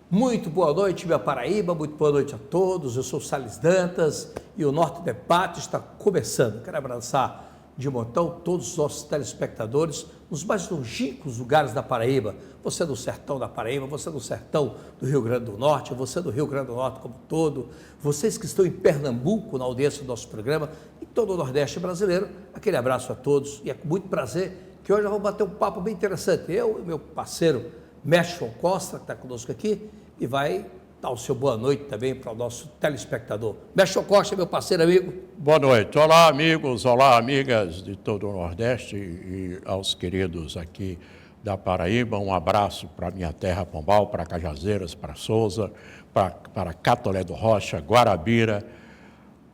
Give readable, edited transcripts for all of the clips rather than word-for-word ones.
Muito boa noite, minha Paraíba, muito boa noite a todos. Eu sou o Salles Dantas e o Norte Debate está começando. Quero abraçar de montão todos os nossos telespectadores nos mais longínquos lugares da Paraíba. Você é do sertão da Paraíba, você é do sertão do Rio Grande do Norte, você é do Rio Grande do Norte como um todo, vocês que estão em Pernambuco na audiência do nosso programa e todo o Nordeste brasileiro. Aquele abraço a todos e é com muito prazer que hoje nós vamos bater um papo bem interessante. Eu e meu parceiro Mestre João Costa, que está conosco aqui, e vai dar o seu boa noite também para o nosso telespectador. Mestre João Costa, meu parceiro amigo. Boa noite. Olá, amigos, olá, amigas de todo o Nordeste e aos queridos aqui da Paraíba. Um abraço para minha terra Pombal, para Cajazeiras, para Souza, para Catolé do Rocha, Guarabira.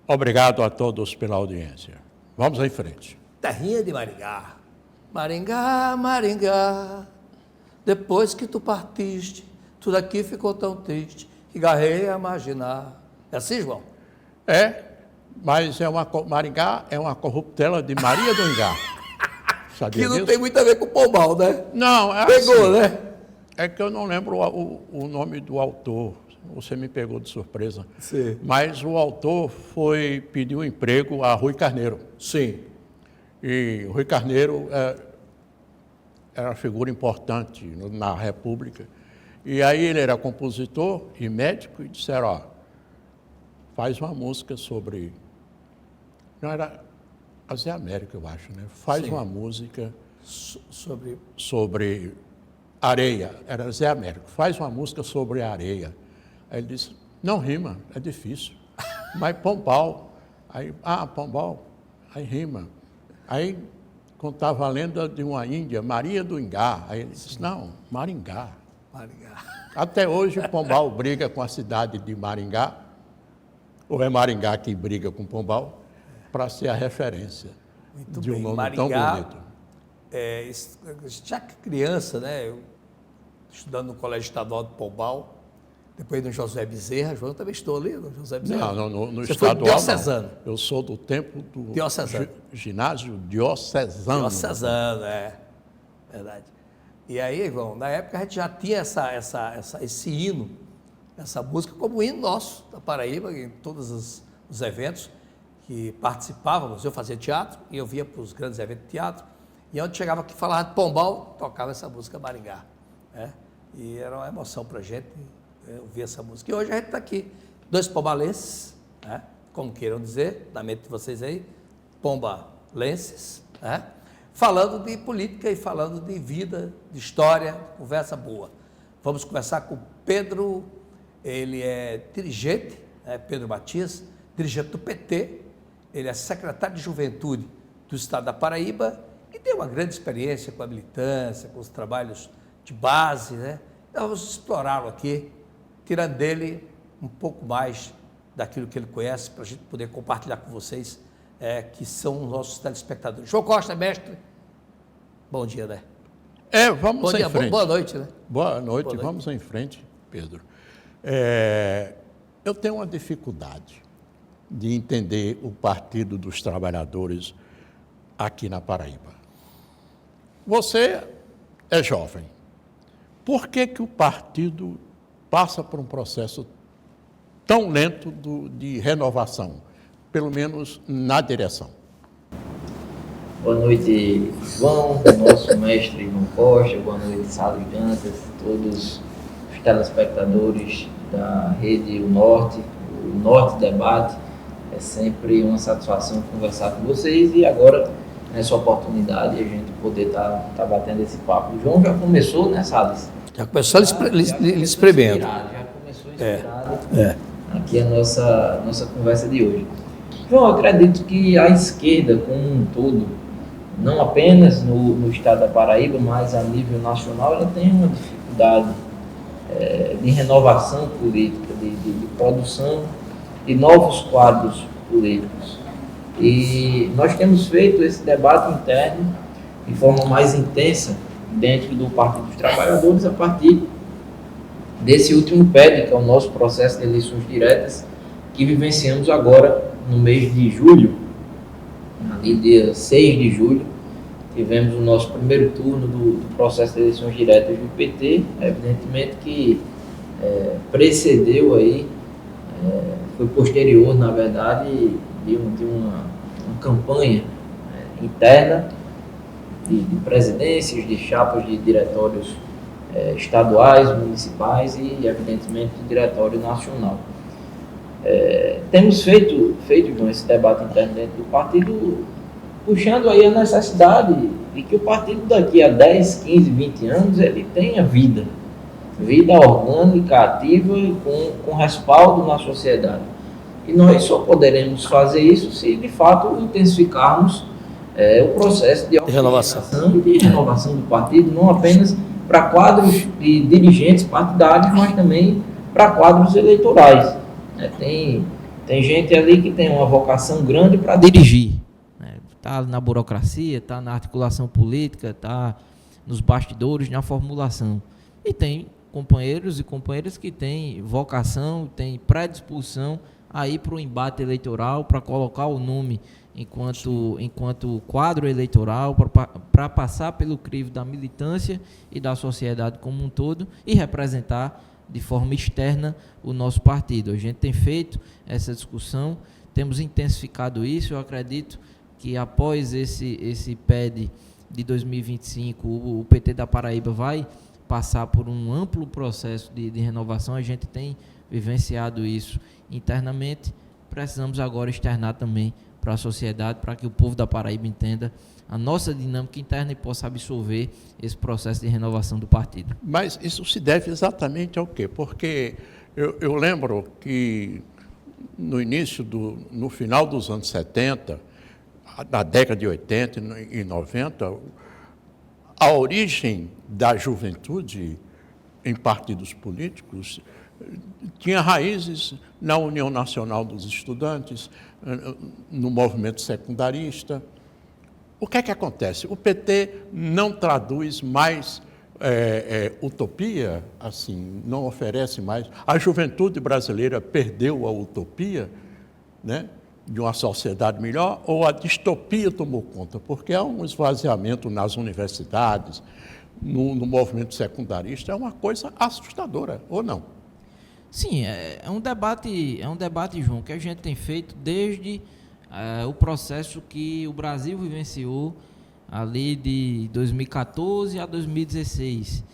Obrigado a todos pela audiência. Vamos em frente. Terrinha de Maringá. Maringá, Maringá, depois que tu partiste, tudo aqui ficou tão triste, que garrei a imaginar. É assim, João? É, mas Maringá é uma corruptela de Maria do Ingá. Sabia que não disso? tem muito a ver com o Pombal, né? Não, é Pegou, assim, né? É que eu não lembro o nome do autor. Você me pegou de surpresa. Sim. Mas o autor pediu emprego a Rui Carneiro. Sim. E Rui Carneiro era uma figura importante na República. E aí ele era compositor e médico e disseram, ó, faz uma música sobre... Não, era a Zé América, eu acho, né? Faz Sim. uma música Sobre areia. Era Zé Américo. Faz uma música sobre areia. Aí ele disse, não rima, é difícil. Mas Pombal. Aí, Pombal. Aí rima. Aí contava a lenda de uma índia, Maria do Ingá. Aí ele disse, não, Maringá. Maringá. Até hoje o Pombal briga com a cidade de Maringá, ou é Maringá que briga com Pombal, para ser a referência Muito de um bem. nome Maringá, tão bonito. Já que criança, né, eu, estudando no Colégio Estadual de Pombal, depois no José Bezerra, João, também estou ali no José Bezerra. Não, no Você foi estadual diocesano. não. Eu sou do tempo do Diocesano. ginásio diocesano. Diocesano, verdade. E aí, João, na época a gente já tinha esse hino, essa música como hino nosso da Paraíba, em todos os eventos que participávamos. Eu fazia teatro e eu via para os grandes eventos de teatro. E onde chegava aqui falava de Pombal, tocava essa música Maringá. Né? E era uma emoção para a gente ouvir essa música. E hoje a gente está aqui, dois pombalenses, né? Como queiram dizer, na mente de vocês aí, pombalenses, né? Falando de política e falando de vida, de história, conversa boa. Vamos conversar com Pedro, ele é dirigente, Pedro Matias, dirigente do PT, ele é secretário de Juventude do Estado da Paraíba e tem uma grande experiência com a militância, com os trabalhos de base, né? Então vamos explorá-lo aqui, tirando dele um pouco mais daquilo que ele conhece, para a gente poder compartilhar com vocês, que são os nossos telespectadores. João Costa, mestre, bom dia, né? Vamos Bom em dia, frente. boa noite, né? Boa noite, vamos em frente, Pedro. Eu tenho uma dificuldade de entender o Partido dos Trabalhadores aqui na Paraíba. Você é jovem. Por que o partido passa por um processo tão lento de renovação, pelo menos na direção? Boa noite, João, nosso mestre João Costa, boa noite, Salles Dantas, todos os telespectadores da Rede o Norte Debate. É sempre uma satisfação conversar com vocês e agora, nessa oportunidade, a gente poder estar batendo esse papo. O João já começou, né, Salles? Já começou ele espremendo. Já começou inspirado aqui a nossa conversa de hoje. João, eu acredito que a esquerda como um todo, não apenas no estado da Paraíba, mas a nível nacional, ela tem uma dificuldade de renovação política, de produção de novos quadros políticos. E nós temos feito esse debate interno de forma mais intensa dentro do Partido dos Trabalhadores a partir desse último PED, que é o nosso processo de eleições diretas, que vivenciamos agora no mês de julho, ali dia 6 de julho, tivemos o nosso primeiro turno do processo de eleições diretas do PT. Evidentemente que precedeu aí, foi posterior, na verdade, de uma campanha interna de presidências, de chapas de diretórios estaduais, municipais e, evidentemente, do diretório nacional. Temos feito, João, esse debate interno dentro do partido, puxando aí a necessidade de que o partido daqui a 10, 15, 20 anos, ele tenha vida orgânica, ativa e com respaldo na sociedade. E nós só poderemos fazer isso se, de fato, intensificarmos o processo de renovação e de renovação do partido, não apenas para quadros de dirigentes partidários, mas também para quadros eleitorais. Tem gente ali que tem uma vocação grande para dirigir. Está na burocracia, está na articulação política, está nos bastidores, na formulação. E tem companheiros e companheiras que têm vocação, têm predisposição a ir para o embate eleitoral, para colocar o nome enquanto quadro eleitoral, para passar pelo crivo da militância e da sociedade como um todo e representar de forma externa o nosso partido. A gente tem feito essa discussão, temos intensificado isso. Eu acredito que após esse PED de 2025, o PT da Paraíba vai passar por um amplo processo de renovação. A gente tem vivenciado isso internamente, precisamos agora externar também para a sociedade, para que o povo da Paraíba entenda a nossa dinâmica interna e possa absorver esse processo de renovação do partido. Mas isso se deve exatamente ao quê? Porque eu lembro que no final dos anos 70, na década de 80 e 90, a origem da juventude em partidos políticos tinha raízes na União Nacional dos Estudantes, no movimento secundarista. O que é que acontece? O PT não traduz mais utopia, assim, não oferece mais. A juventude brasileira perdeu a utopia, né, de uma sociedade melhor, ou a distopia tomou conta? Porque há um esvaziamento nas universidades, no movimento secundarista, é uma coisa assustadora, ou não? Sim, é um debate, João, que a gente tem feito desde o processo que o Brasil vivenciou ali de 2014 a 2016.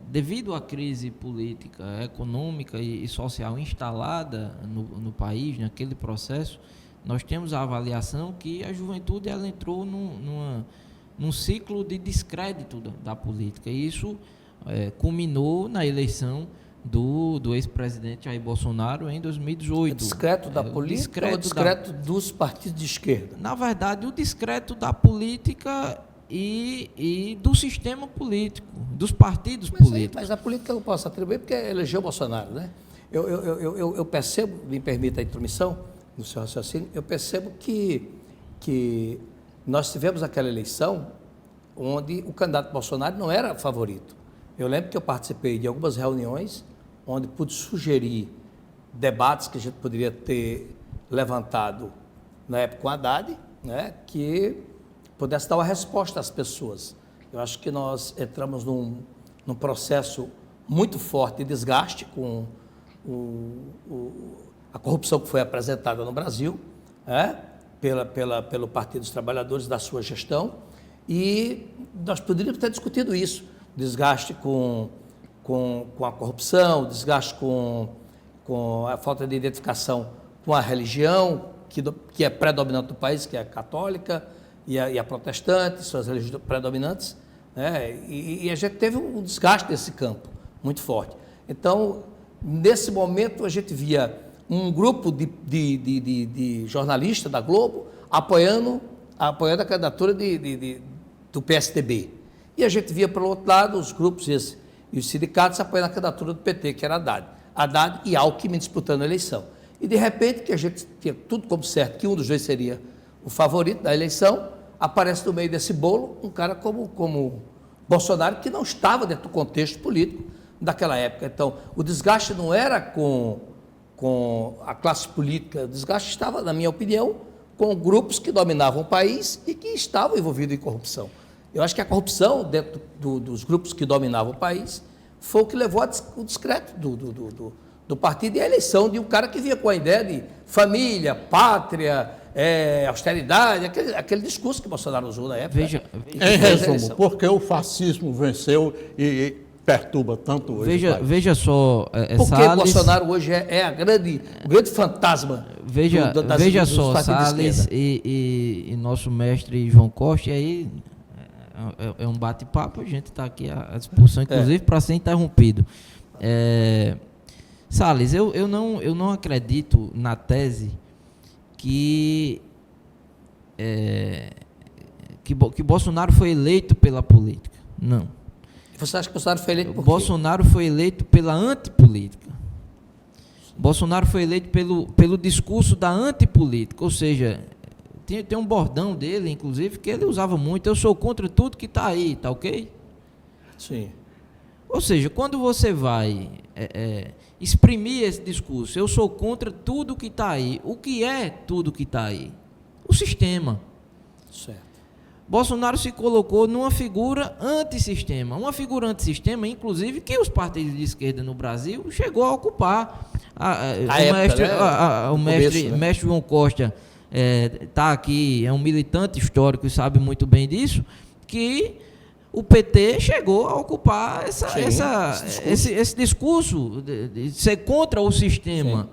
Devido à crise política, econômica e social instalada no país, naquele processo, nós temos a avaliação que a juventude ela entrou num ciclo de descrédito da política. E isso culminou na eleição do ex-presidente Jair Bolsonaro em 2018. O descrédito da política ou o descrédito dos partidos de esquerda? Na verdade, o descrédito da política e do sistema político, dos partidos políticos. Mas a política eu não posso atribuir porque elegeu o Bolsonaro, né? Eu percebo, me permita a intromissão no seu raciocínio, eu percebo que nós tivemos aquela eleição onde o candidato Bolsonaro não era favorito. Eu lembro que eu participei de algumas reuniões onde pude sugerir debates que a gente poderia ter levantado na época com a Haddad, né, que pudesse dar uma resposta às pessoas. Eu acho que nós entramos num processo muito forte de desgaste com a corrupção que foi apresentada no Brasil, pelo Partido dos Trabalhadores da sua gestão, e nós poderíamos ter discutido isso, desgaste com a corrupção, desgaste com a falta de identificação com a religião, que é predominante no país, que é a católica e a protestante, são as religiões predominantes, né? E a gente teve um desgaste desse campo muito forte. Então, nesse momento, a gente via um grupo de jornalistas da Globo apoiando a candidatura do PSDB. E a gente via, pelo outro lado, os grupos e os sindicatos apoiando a candidatura do PT, que era Haddad e Alckmin disputando a eleição. E, de repente, que a gente tinha tudo como certo, que um dos dois seria o favorito da eleição, aparece no meio desse bolo um cara como Bolsonaro, que não estava dentro do contexto político daquela época. Então, o desgaste não era com a classe política, o desgaste estava, na minha opinião, com grupos que dominavam o país e que estavam envolvidos em corrupção. Eu acho que a corrupção dentro dos grupos que dominavam o país foi o que levou o descrédito do partido e a eleição de um cara que vinha com a ideia de família, pátria, austeridade, aquele discurso que Bolsonaro usou na época. Em resumo, porque o fascismo venceu e perturba tanto hoje. Veja só, porque Salles, Bolsonaro hoje é o grande fantasma veja só, Salles e nosso mestre João Costa, e aí é um bate-papo, a gente está aqui à disposição, inclusive, para ser interrompido. Salles, eu não acredito na tese que Bolsonaro foi eleito pela política. Não. Você acha que Bolsonaro foi eleito por quê? Bolsonaro foi eleito pela antipolítica. Bolsonaro foi eleito pelo discurso da antipolítica, ou seja, tem um bordão dele, inclusive, que ele usava muito: eu sou contra tudo que está aí, tá ok? Sim. Ou seja, quando você vai exprimir esse discurso, eu sou contra tudo que está aí, o que é tudo que está aí? O sistema. Certo. Bolsonaro se colocou numa figura antissistema. Uma figura antissistema, inclusive, que os partidos de esquerda no Brasil chegou a ocupar. O mestre João Costa está aqui, é um militante histórico e sabe muito bem disso, que o PT chegou a ocupar esse discurso de ser contra o sistema. Sim.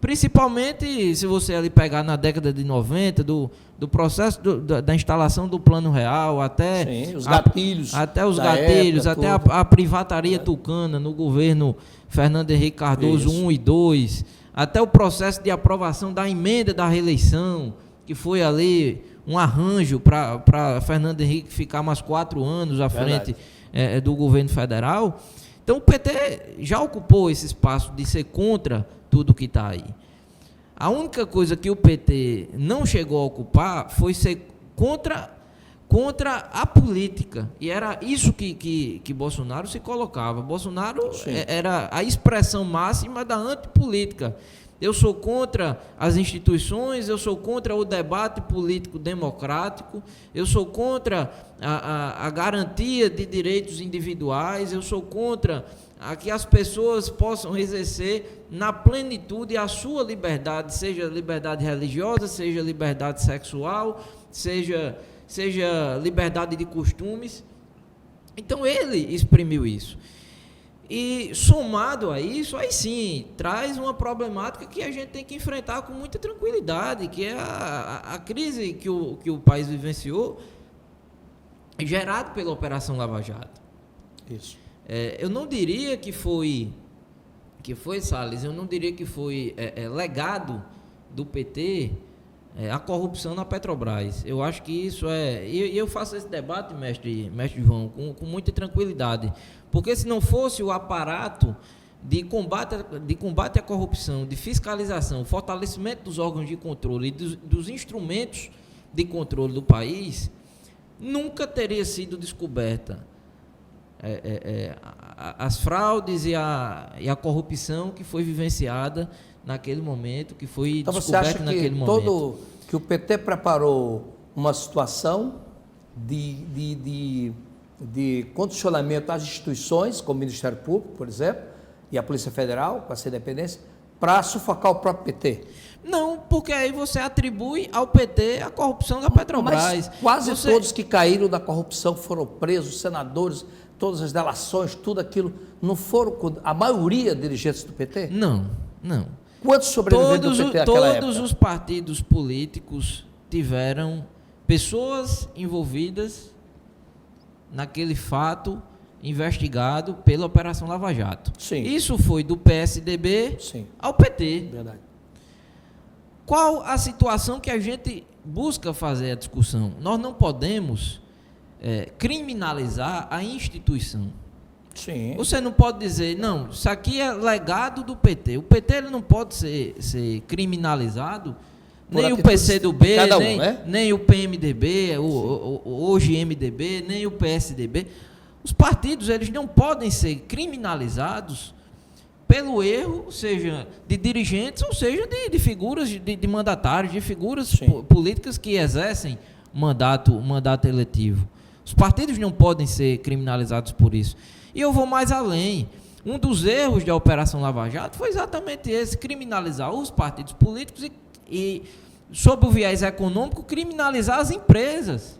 Principalmente se você ali pegar na década de 90, do processo da instalação do Plano Real, até os gatilhos, até a privataria tucana no governo Fernando Henrique Cardoso 1 e 2, até o processo de aprovação da emenda da reeleição, que foi ali um arranjo para Fernando Henrique ficar mais 4 anos à frente do governo federal. Então o PT já ocupou esse espaço de ser contra tudo que está aí. A única coisa que o PT não chegou a ocupar foi ser contra a política. E era isso que Bolsonaro se colocava. Bolsonaro era a expressão máxima da antipolítica. Eu sou contra as instituições, eu sou contra o debate político democrático, eu sou contra a garantia de direitos individuais, eu sou contra que as pessoas possam exercer na plenitude a sua liberdade, seja liberdade religiosa, seja liberdade sexual, seja liberdade de costumes. Então ele exprimiu isso. E somado a isso, aí sim, traz uma problemática que a gente tem que enfrentar com muita tranquilidade, que é a crise que o país vivenciou, gerado pela Operação Lava Jato. Isso. Eu não diria que foi, Salles, eu não diria que foi legado do PT a corrupção na Petrobras. Eu acho que isso e eu faço esse debate, mestre João, com muita tranquilidade, porque se não fosse o aparato de combate à corrupção, de fiscalização, fortalecimento dos órgãos de controle e dos instrumentos de controle do país, nunca teria sido descoberta as fraudes e a corrupção que foi vivenciada naquele momento, que foi descoberta naquele momento. Então você acha que o PT preparou uma situação de condicionamento às instituições, como o Ministério Público, por exemplo, e a Polícia Federal, com essa independência, para sufocar o próprio PT? Não, porque aí você atribui ao PT a corrupção da Petrobras. Mas quase todos que caíram da corrupção foram presos, senadores, todas as delações, tudo aquilo, não foram a maioria dirigentes do PT? Não. Quantos sobreviveram do PT naquela época? Todos os partidos políticos tiveram pessoas envolvidas naquele fato investigado pela Operação Lava Jato. Sim. Isso foi do PSDB ao PT. Verdade. Qual a situação que a gente busca fazer a discussão? Nós não podemos criminalizar a instituição. Sim. Você não pode dizer, não, isso aqui é legado do PT. O PT ele não pode ser criminalizado, nem o PCdoB, nem o PMDB, hoje MDB, nem o PSDB. Os partidos eles não podem ser criminalizados pelo erro, seja de dirigentes, ou seja de figuras, de mandatários, de figuras políticas que exercem mandato eletivo. Os partidos não podem ser criminalizados por isso. E eu vou mais além. Um dos erros da Operação Lava Jato foi exatamente esse, criminalizar os partidos políticos e sob o viés econômico, criminalizar as empresas.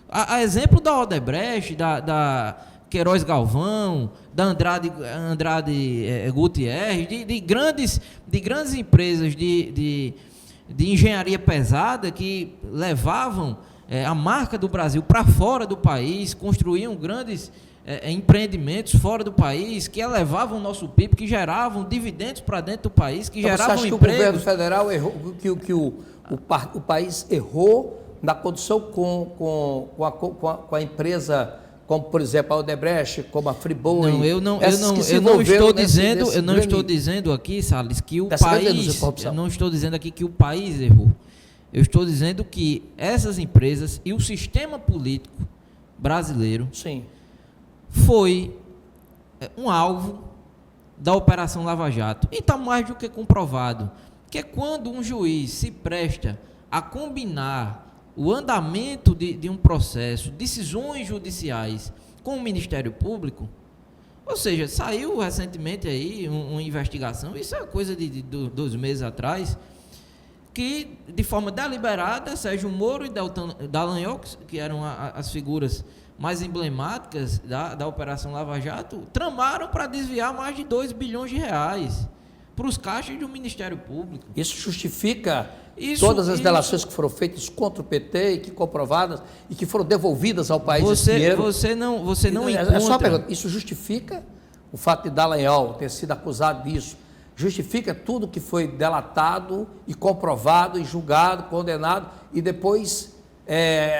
A exemplo da Odebrecht, da Queiroz Galvão, da Andrade Gutierrez, de grandes empresas de engenharia pesada que levavam a marca do Brasil para fora do país, construíam grandes empreendimentos fora do país, que elevavam o nosso PIB, que geravam dividendos para dentro do país, que geravam empregos. Você acha que o governo federal errou, que o país errou na condução com a empresa, como por exemplo a Odebrecht, como a Friboi? Não, eu não estou dizendo aqui, Salles, que o país, eu não estou dizendo aqui que o país errou. Eu estou dizendo que essas empresas e o sistema político brasileiro, sim, foi um alvo da Operação Lava Jato. E está mais do que comprovado que quando um juiz se presta a combinar o andamento de um processo, decisões judiciais com o Ministério Público, ou seja, saiu recentemente aí uma investigação, isso é coisa de 2 meses atrás, que de forma deliberada Sérgio Moro e Dallagnol, que eram as figuras mais emblemáticas da Operação Lava Jato, tramaram para desviar mais de 2 bilhões de reais para os caixas do Ministério Público. Isso justifica todas as delações que foram feitas contra o PT e que comprovadas e que foram devolvidas ao país esse dinheiro. Você não encontra... É só uma pergunta, isso justifica o fato de Dallagnol ter sido acusado disso? Justifica tudo que foi delatado e comprovado e julgado, condenado e depois,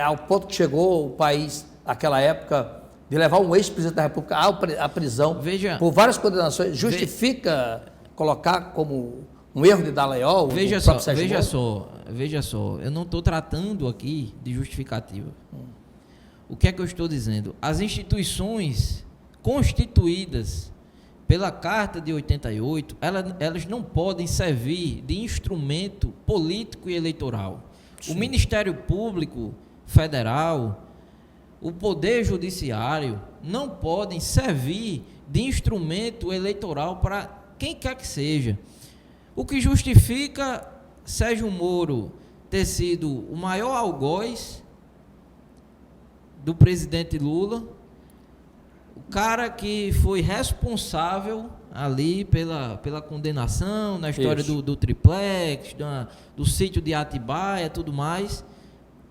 ao ponto que chegou o país naquela época, de levar um ex-presidente da República à prisão por várias condenações, justifica colocar como um erro de Dallagnol? Veja só, eu não estou tratando aqui de justificativa. O que é que eu estou dizendo? As instituições constituídas pela Carta de 88, elas não podem servir de instrumento político e eleitoral. Sim. O Ministério Público Federal, o Poder Judiciário não podem servir de instrumento eleitoral para quem quer que seja. O que justifica Sérgio Moro ter sido o maior algoz do presidente Lula, o cara que foi responsável ali pela condenação, na história do triplex, do sítio de Atibaia, tudo mais.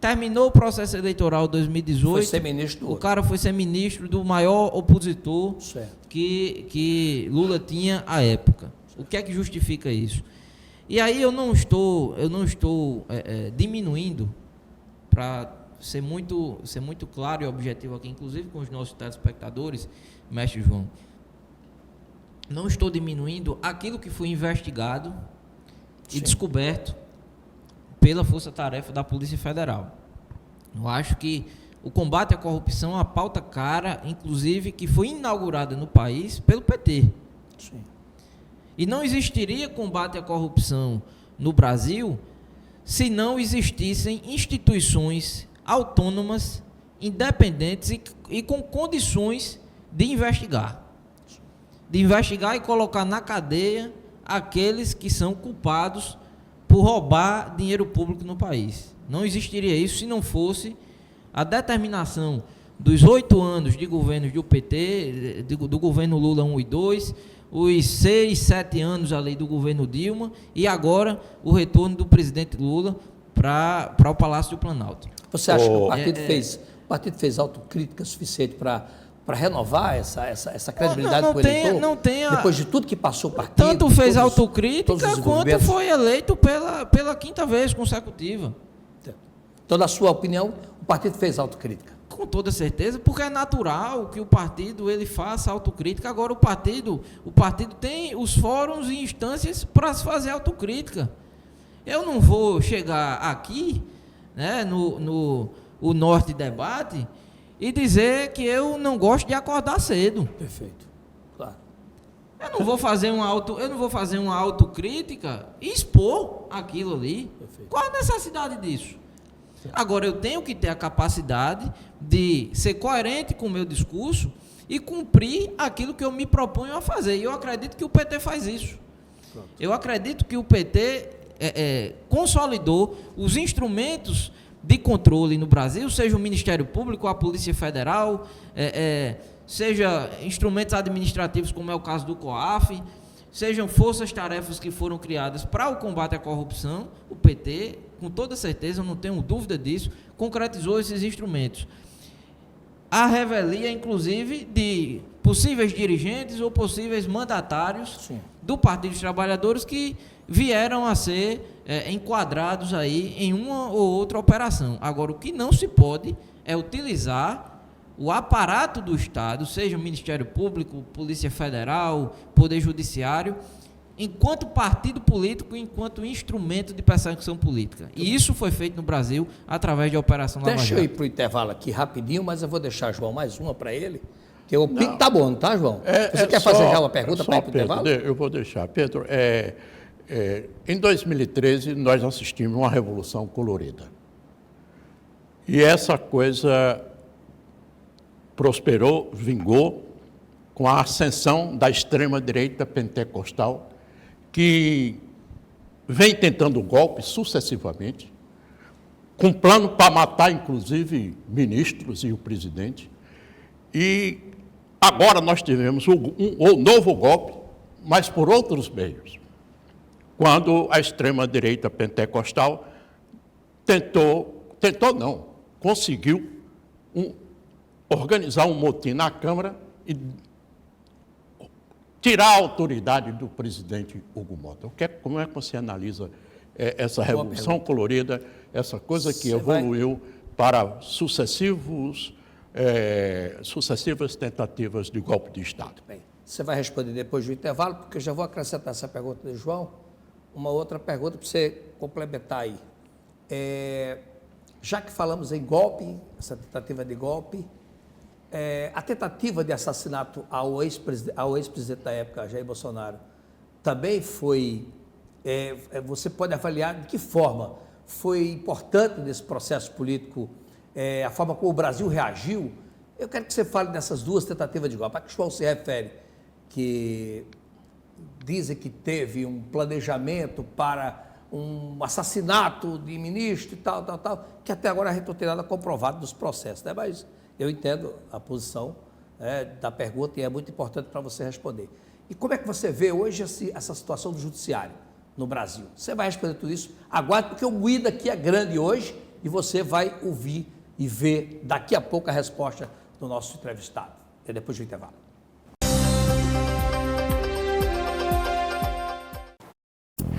Terminou o processo eleitoral 2018. Foi ser ministro. O cara foi ser ministro do maior opositor que Lula tinha à época. O que é que justifica isso? E aí eu não estou diminuindo, para ser muito claro e objetivo aqui, inclusive com os nossos telespectadores, mestre João. Não estou diminuindo aquilo que foi investigado e descoberto pela força-tarefa da Polícia Federal. Eu acho que o combate à corrupção é uma pauta cara, inclusive, que foi inaugurada no país pelo PT. Sim. E não existiria combate à corrupção no Brasil se não existissem instituições autônomas, independentes e com condições de investigar. De investigar e colocar na cadeia aqueles que são culpados por roubar dinheiro público no país. Não existiria isso se não fosse a determinação dos 8 anos de governos do PT, do governo Lula 1 e 2, os 6, 7 anos ali do governo Dilma e agora o retorno do presidente Lula para o Palácio do Planalto. Você acha que o partido fez autocrítica suficiente para renovar essa credibilidade do eleitor? Não tem depois de tudo que passou o partido? Tanto fez autocrítica quanto foi eleito pela 5ª vez consecutiva. Então, na sua opinião, o partido fez autocrítica? Com toda certeza, porque é natural que o partido ele faça autocrítica. Agora o partido tem os fóruns e instâncias para se fazer autocrítica. Eu não vou chegar aqui, né, no Norte Debate e dizer que eu não gosto de acordar cedo. Perfeito. Claro. Eu não vou fazer uma autocrítica e expor aquilo ali. Perfeito. Qual a necessidade disso? Agora, eu tenho que ter a capacidade de ser coerente com o meu discurso e cumprir aquilo que eu me proponho a fazer. E eu acredito que o PT faz isso. Pronto. Eu acredito que o PT consolidou os instrumentos de controle no Brasil, seja o Ministério Público, a Polícia Federal, seja instrumentos administrativos, como é o caso do COAF, sejam forças-tarefas que foram criadas para o combate à corrupção. O PT, com toda certeza, eu não tenho dúvida disso, concretizou esses instrumentos. A revelia, inclusive, de possíveis dirigentes ou possíveis mandatários Sim. do Partido dos Trabalhadores que vieram a ser enquadrados aí em uma ou outra operação. Agora, o que não se pode é utilizar o aparato do Estado, seja o Ministério Público, Polícia Federal, Poder Judiciário, enquanto partido político, enquanto instrumento de perseguição política. E isso foi feito no Brasil através da Operação Lava Jato. Deixa eu ir para o intervalo aqui rapidinho, mas eu vou deixar, João, mais uma para ele. Que o pico tá bom, tá, João? Você quer fazer já uma pergunta para ir para o intervalo? Eu vou deixar. Pedro, em 2013, nós assistimos uma revolução colorida. E essa coisa prosperou, vingou, com a ascensão da extrema-direita pentecostal, que vem tentando golpes sucessivamente, com plano para matar, inclusive, ministros e o presidente. E agora nós tivemos um novo golpe, mas por outros meios, quando a extrema-direita pentecostal conseguiu organizar um motim na Câmara e tirar a autoridade do presidente Hugo Mota. Como é que você analisa essa revolução colorida, essa coisa que evoluiu para sucessivas tentativas de golpe de Estado? Bem, você vai responder depois do intervalo, porque eu já vou acrescentar essa pergunta de João, uma outra pergunta para você complementar aí. Já que falamos em golpe, essa tentativa de golpe, a tentativa de assassinato ao ex-presidente da época, Jair Bolsonaro, também foi, você pode avaliar de que forma foi importante nesse processo político, a forma como o Brasil reagiu. Eu quero que você fale dessas duas tentativas de golpe. A que o João se refere, que dizem que teve um planejamento para um assassinato de ministro e tal, que até agora não tem nada comprovado dos processos, né? Mas eu entendo a posição da pergunta e é muito importante para você responder. E como é que você vê hoje essa situação do judiciário no Brasil? Você vai responder tudo isso? Aguarde, porque o moído aqui é grande hoje e você vai ouvir e ver daqui a pouco a resposta do nosso entrevistado. É depois do intervalo.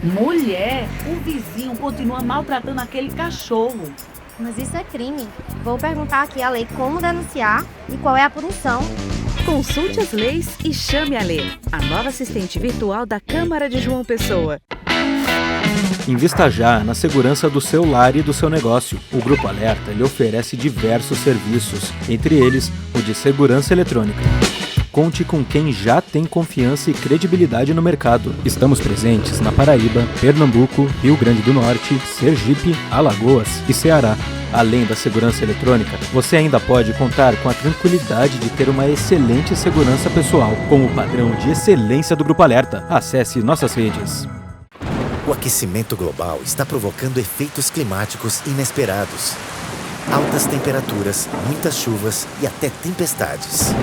Mulher, o vizinho continua maltratando aquele cachorro. Mas isso é crime. Vou perguntar aqui a lei como denunciar e qual é a punição. Consulte as leis e chame a Lê, a nova assistente virtual da Câmara de João Pessoa. Invista já na segurança do seu lar e do seu negócio. O Grupo Alerta lhe oferece diversos serviços, entre eles o de segurança eletrônica. Conte com quem já tem confiança e credibilidade no mercado. Estamos presentes na Paraíba, Pernambuco, Rio Grande do Norte, Sergipe, Alagoas e Ceará. Além da segurança eletrônica, você ainda pode contar com a tranquilidade de ter uma excelente segurança pessoal, com o padrão de excelência do Grupo Alerta. Acesse nossas redes. O aquecimento global está provocando efeitos climáticos inesperados. Altas temperaturas, muitas chuvas e até tempestades.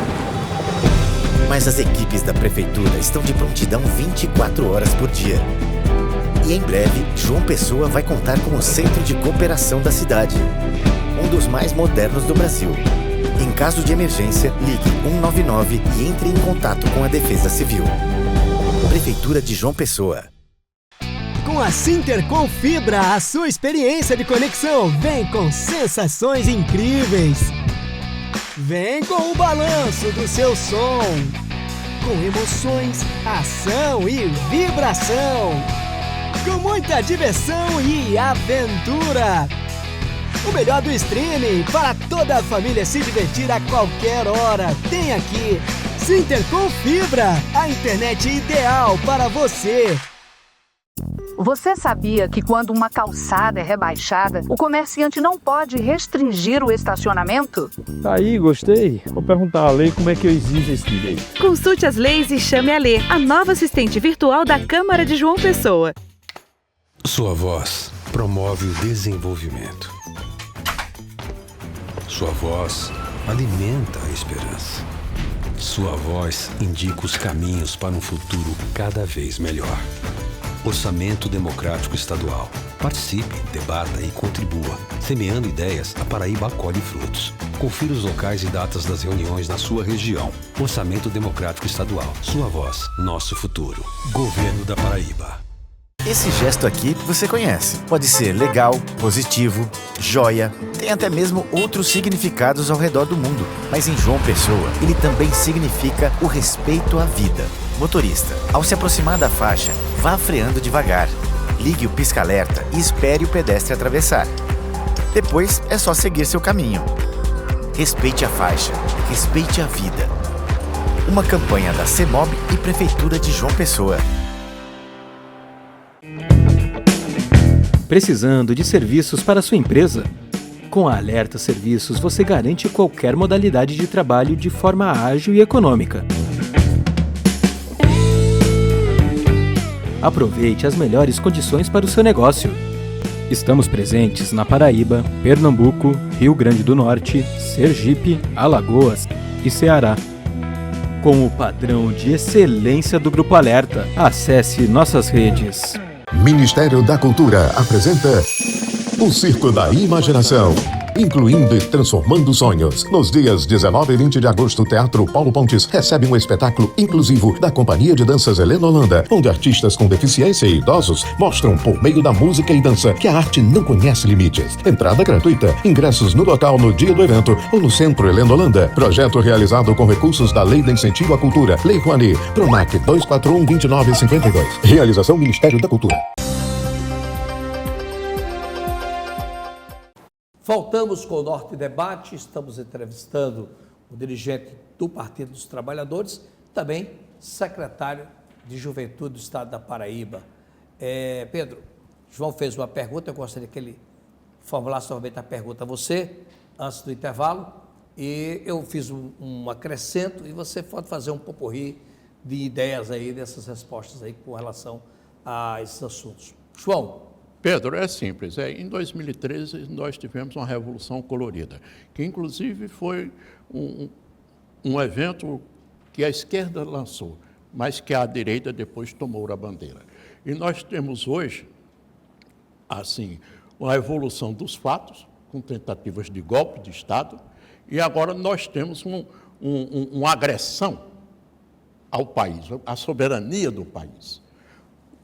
Mas as equipes da Prefeitura estão de prontidão 24 horas por dia. E em breve, João Pessoa vai contar com o Centro de Cooperação da cidade, um dos mais modernos do Brasil. Em caso de emergência, ligue 199 e entre em contato com a Defesa Civil. Prefeitura de João Pessoa. Com a Sintercom Fibra, a sua experiência de conexão vem com sensações incríveis. Vem com o balanço do seu som, com emoções, ação e vibração, com muita diversão e aventura. O melhor do streaming para toda a família se divertir a qualquer hora. Tem aqui Sintercom Fibra, a internet ideal para você. Você sabia que quando uma calçada é rebaixada, o comerciante não pode restringir o estacionamento? Aí, gostei. Vou perguntar à lei como é que eu exijo esse direito. Consulte as leis e chame a Lê, a nova assistente virtual da Câmara de João Pessoa. Sua voz promove o desenvolvimento. Sua voz alimenta a esperança. Sua voz indica os caminhos para um futuro cada vez melhor. Orçamento Democrático Estadual. Participe, debata e contribua. Semeando ideias, a Paraíba colhe frutos. Confira os locais e datas das reuniões na sua região. Orçamento Democrático Estadual. Sua voz, nosso futuro. Governo da Paraíba. Esse gesto aqui você conhece. Pode ser legal, positivo, joia, tem até mesmo outros significados ao redor do mundo. Mas em João Pessoa, ele também significa o respeito à vida. Motorista, ao se aproximar da faixa, vá freando devagar. Ligue o pisca-alerta e espere o pedestre atravessar. Depois é só seguir seu caminho. Respeite a faixa, respeite a vida. Uma campanha da CEMOB e Prefeitura de João Pessoa. Precisando de serviços para sua empresa? Com a Alerta Serviços você garante qualquer modalidade de trabalho de forma ágil e econômica. Aproveite as melhores condições para o seu negócio. Estamos presentes na Paraíba, Pernambuco, Rio Grande do Norte, Sergipe, Alagoas e Ceará. Com o padrão de excelência do Grupo Alerta, acesse nossas redes. Ministério da Cultura apresenta o Circo da Imaginação, incluindo e transformando sonhos. Nos dias 19 e 20 de agosto, o Teatro Paulo Pontes recebe um espetáculo inclusivo da Companhia de Danças Helena Holanda, onde artistas com deficiência e idosos mostram por meio da música e dança que a arte não conhece limites. Entrada gratuita, ingressos no local no dia do evento ou no Centro Helena Holanda. Projeto realizado com recursos da Lei de Incentivo à Cultura, Lei Rouanet, PRONAC 241-2952. Realização Ministério da Cultura. Voltamos com o Norte Debate, estamos entrevistando o dirigente do Partido dos Trabalhadores, também secretário de Juventude do Estado da Paraíba. Pedro, João fez uma pergunta, eu gostaria que ele formulasse novamente a pergunta a você, antes do intervalo, e eu fiz um acrescento e você pode fazer um popurrí de ideias aí, dessas respostas aí com relação a esses assuntos. João. Pedro, é simples. Em 2013, nós tivemos uma Revolução Colorida, que inclusive foi um evento que a esquerda lançou, mas que a direita depois tomou a bandeira. E nós temos hoje, assim, uma evolução dos fatos, com tentativas de golpe de Estado, e agora nós temos uma agressão ao país, à soberania do país.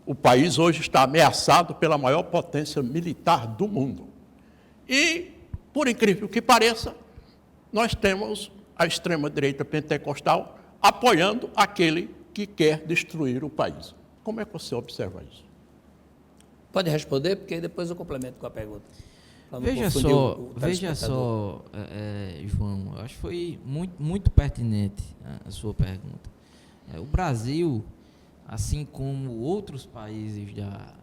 O país hoje está ameaçado pela maior potência militar do mundo. E, por incrível que pareça, nós temos a extrema-direita pentecostal apoiando aquele que quer destruir o país. Como é que você observa isso? Pode responder, porque aí depois eu complemento com a pergunta. Veja só, João, eu acho que foi muito pertinente a sua pergunta. O Brasil, assim como outros países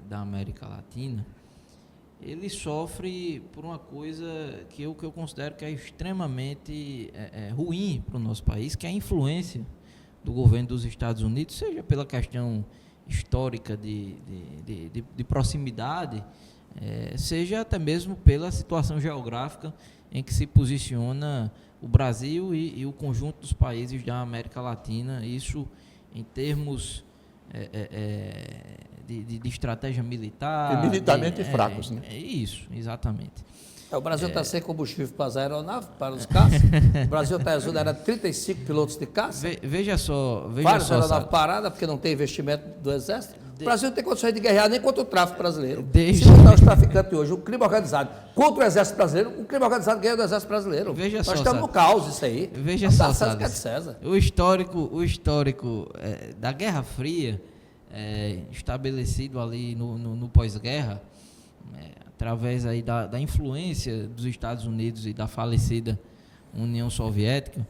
da América Latina, ele sofre por uma coisa que eu considero que é extremamente ruim para o nosso país, que é a influência do governo dos Estados Unidos, seja pela questão histórica de proximidade, seja até mesmo pela situação geográfica em que se posiciona o Brasil e o conjunto dos países da América Latina, isso em termos de estratégia militar. E militarmente fracos, né? Isso, exatamente. O Brasil está sem combustível para as aeronaves, para os caças. O Brasil está exonerando 35 pilotos de caça. Veja só. Várias aeronaves paradas porque não tem investimento do Exército. O Brasil não tem condições de guerrear nem contra o tráfico brasileiro. Se botar os traficantes hoje, o crime organizado contra o Exército Brasileiro, o crime organizado ganha do Exército Brasileiro. Nós estamos no caos, isso aí. Veja só, César. O histórico da Guerra Fria, estabelecido ali no pós-guerra, através aí da influência dos Estados Unidos e da falecida União Soviética,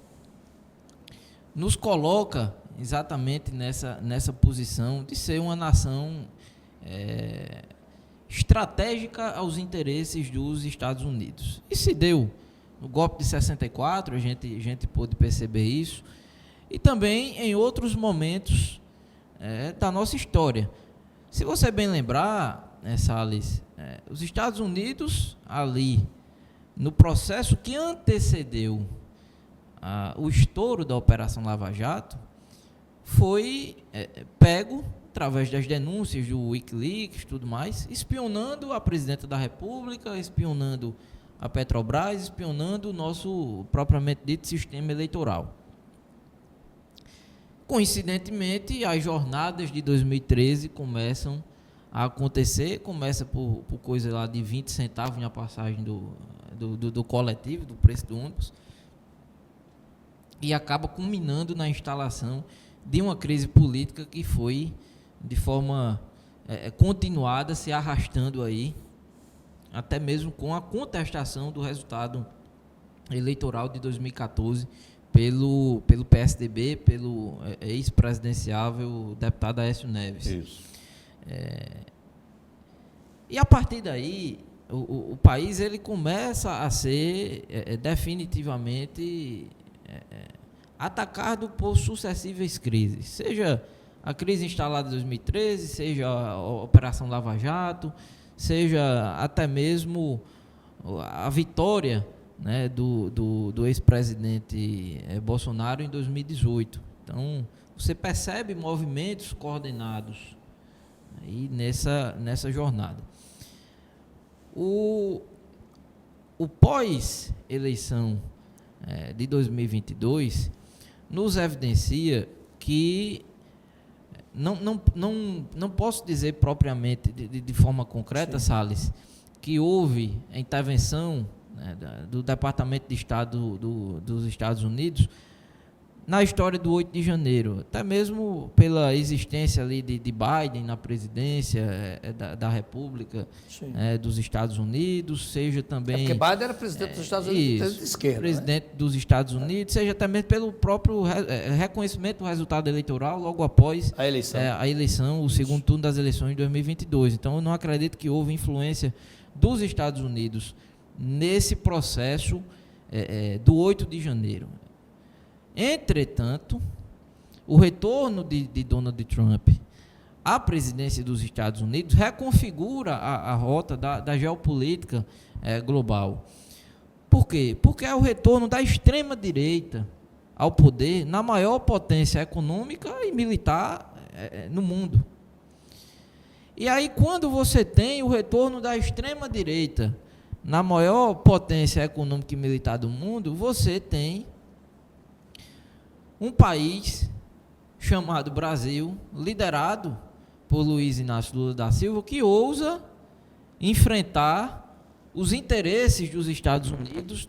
nos coloca exatamente nessa posição de ser uma nação estratégica aos interesses dos Estados Unidos. E se deu no golpe de 64, a gente pôde perceber isso, e também em outros momentos da nossa história. Se você bem lembrar, Salles, os Estados Unidos, ali, no processo que antecedeu o estouro da Operação Lava Jato, foi pego, através das denúncias do Wikileaks e tudo mais, espionando a presidenta da República, espionando a Petrobras, espionando o nosso, propriamente dito, sistema eleitoral. Coincidentemente, as jornadas de 2013 começam a acontecer, começa por coisa lá de 20 centavos na passagem do coletivo, do preço do ônibus, e acaba culminando na instalação de uma crise política que foi, de forma continuada, se arrastando aí, até mesmo com a contestação do resultado eleitoral de 2014 pelo PSDB, pelo ex-presidenciável deputado Aécio Neves. Isso. E a partir daí, o país ele começa a ser definitivamente atacado por sucessivas crises, seja a crise instalada em 2013, seja a Operação Lava Jato, seja até mesmo a vitória, né, do ex-presidente Bolsonaro em 2018. Então, você percebe movimentos coordenados aí nessa jornada. O pós-eleição de 2022 nos evidencia que não posso dizer propriamente, de forma concreta, sim, Salles, que houve a intervenção, né, do Departamento de Estado dos Estados Unidos na história do 8 de janeiro, até mesmo pela existência ali de Biden na presidência da República dos Estados Unidos, seja também... porque Biden era presidente dos Estados Unidos, de esquerda. Presidente, né, dos Estados Unidos, seja também pelo próprio reconhecimento do resultado eleitoral logo após a eleição, o segundo turno das eleições de 2022. Então, eu não acredito que houve influência dos Estados Unidos nesse processo do 8 de janeiro. Entretanto, o retorno de Donald Trump à presidência dos Estados Unidos reconfigura a rota da geopolítica global. Por quê? Porque é o retorno da extrema-direita ao poder na maior potência econômica e militar no mundo. E aí, quando você tem o retorno da extrema-direita na maior potência econômica e militar do mundo, você tem um país chamado Brasil, liderado por Luiz Inácio Lula da Silva, que ousa enfrentar os interesses dos Estados Unidos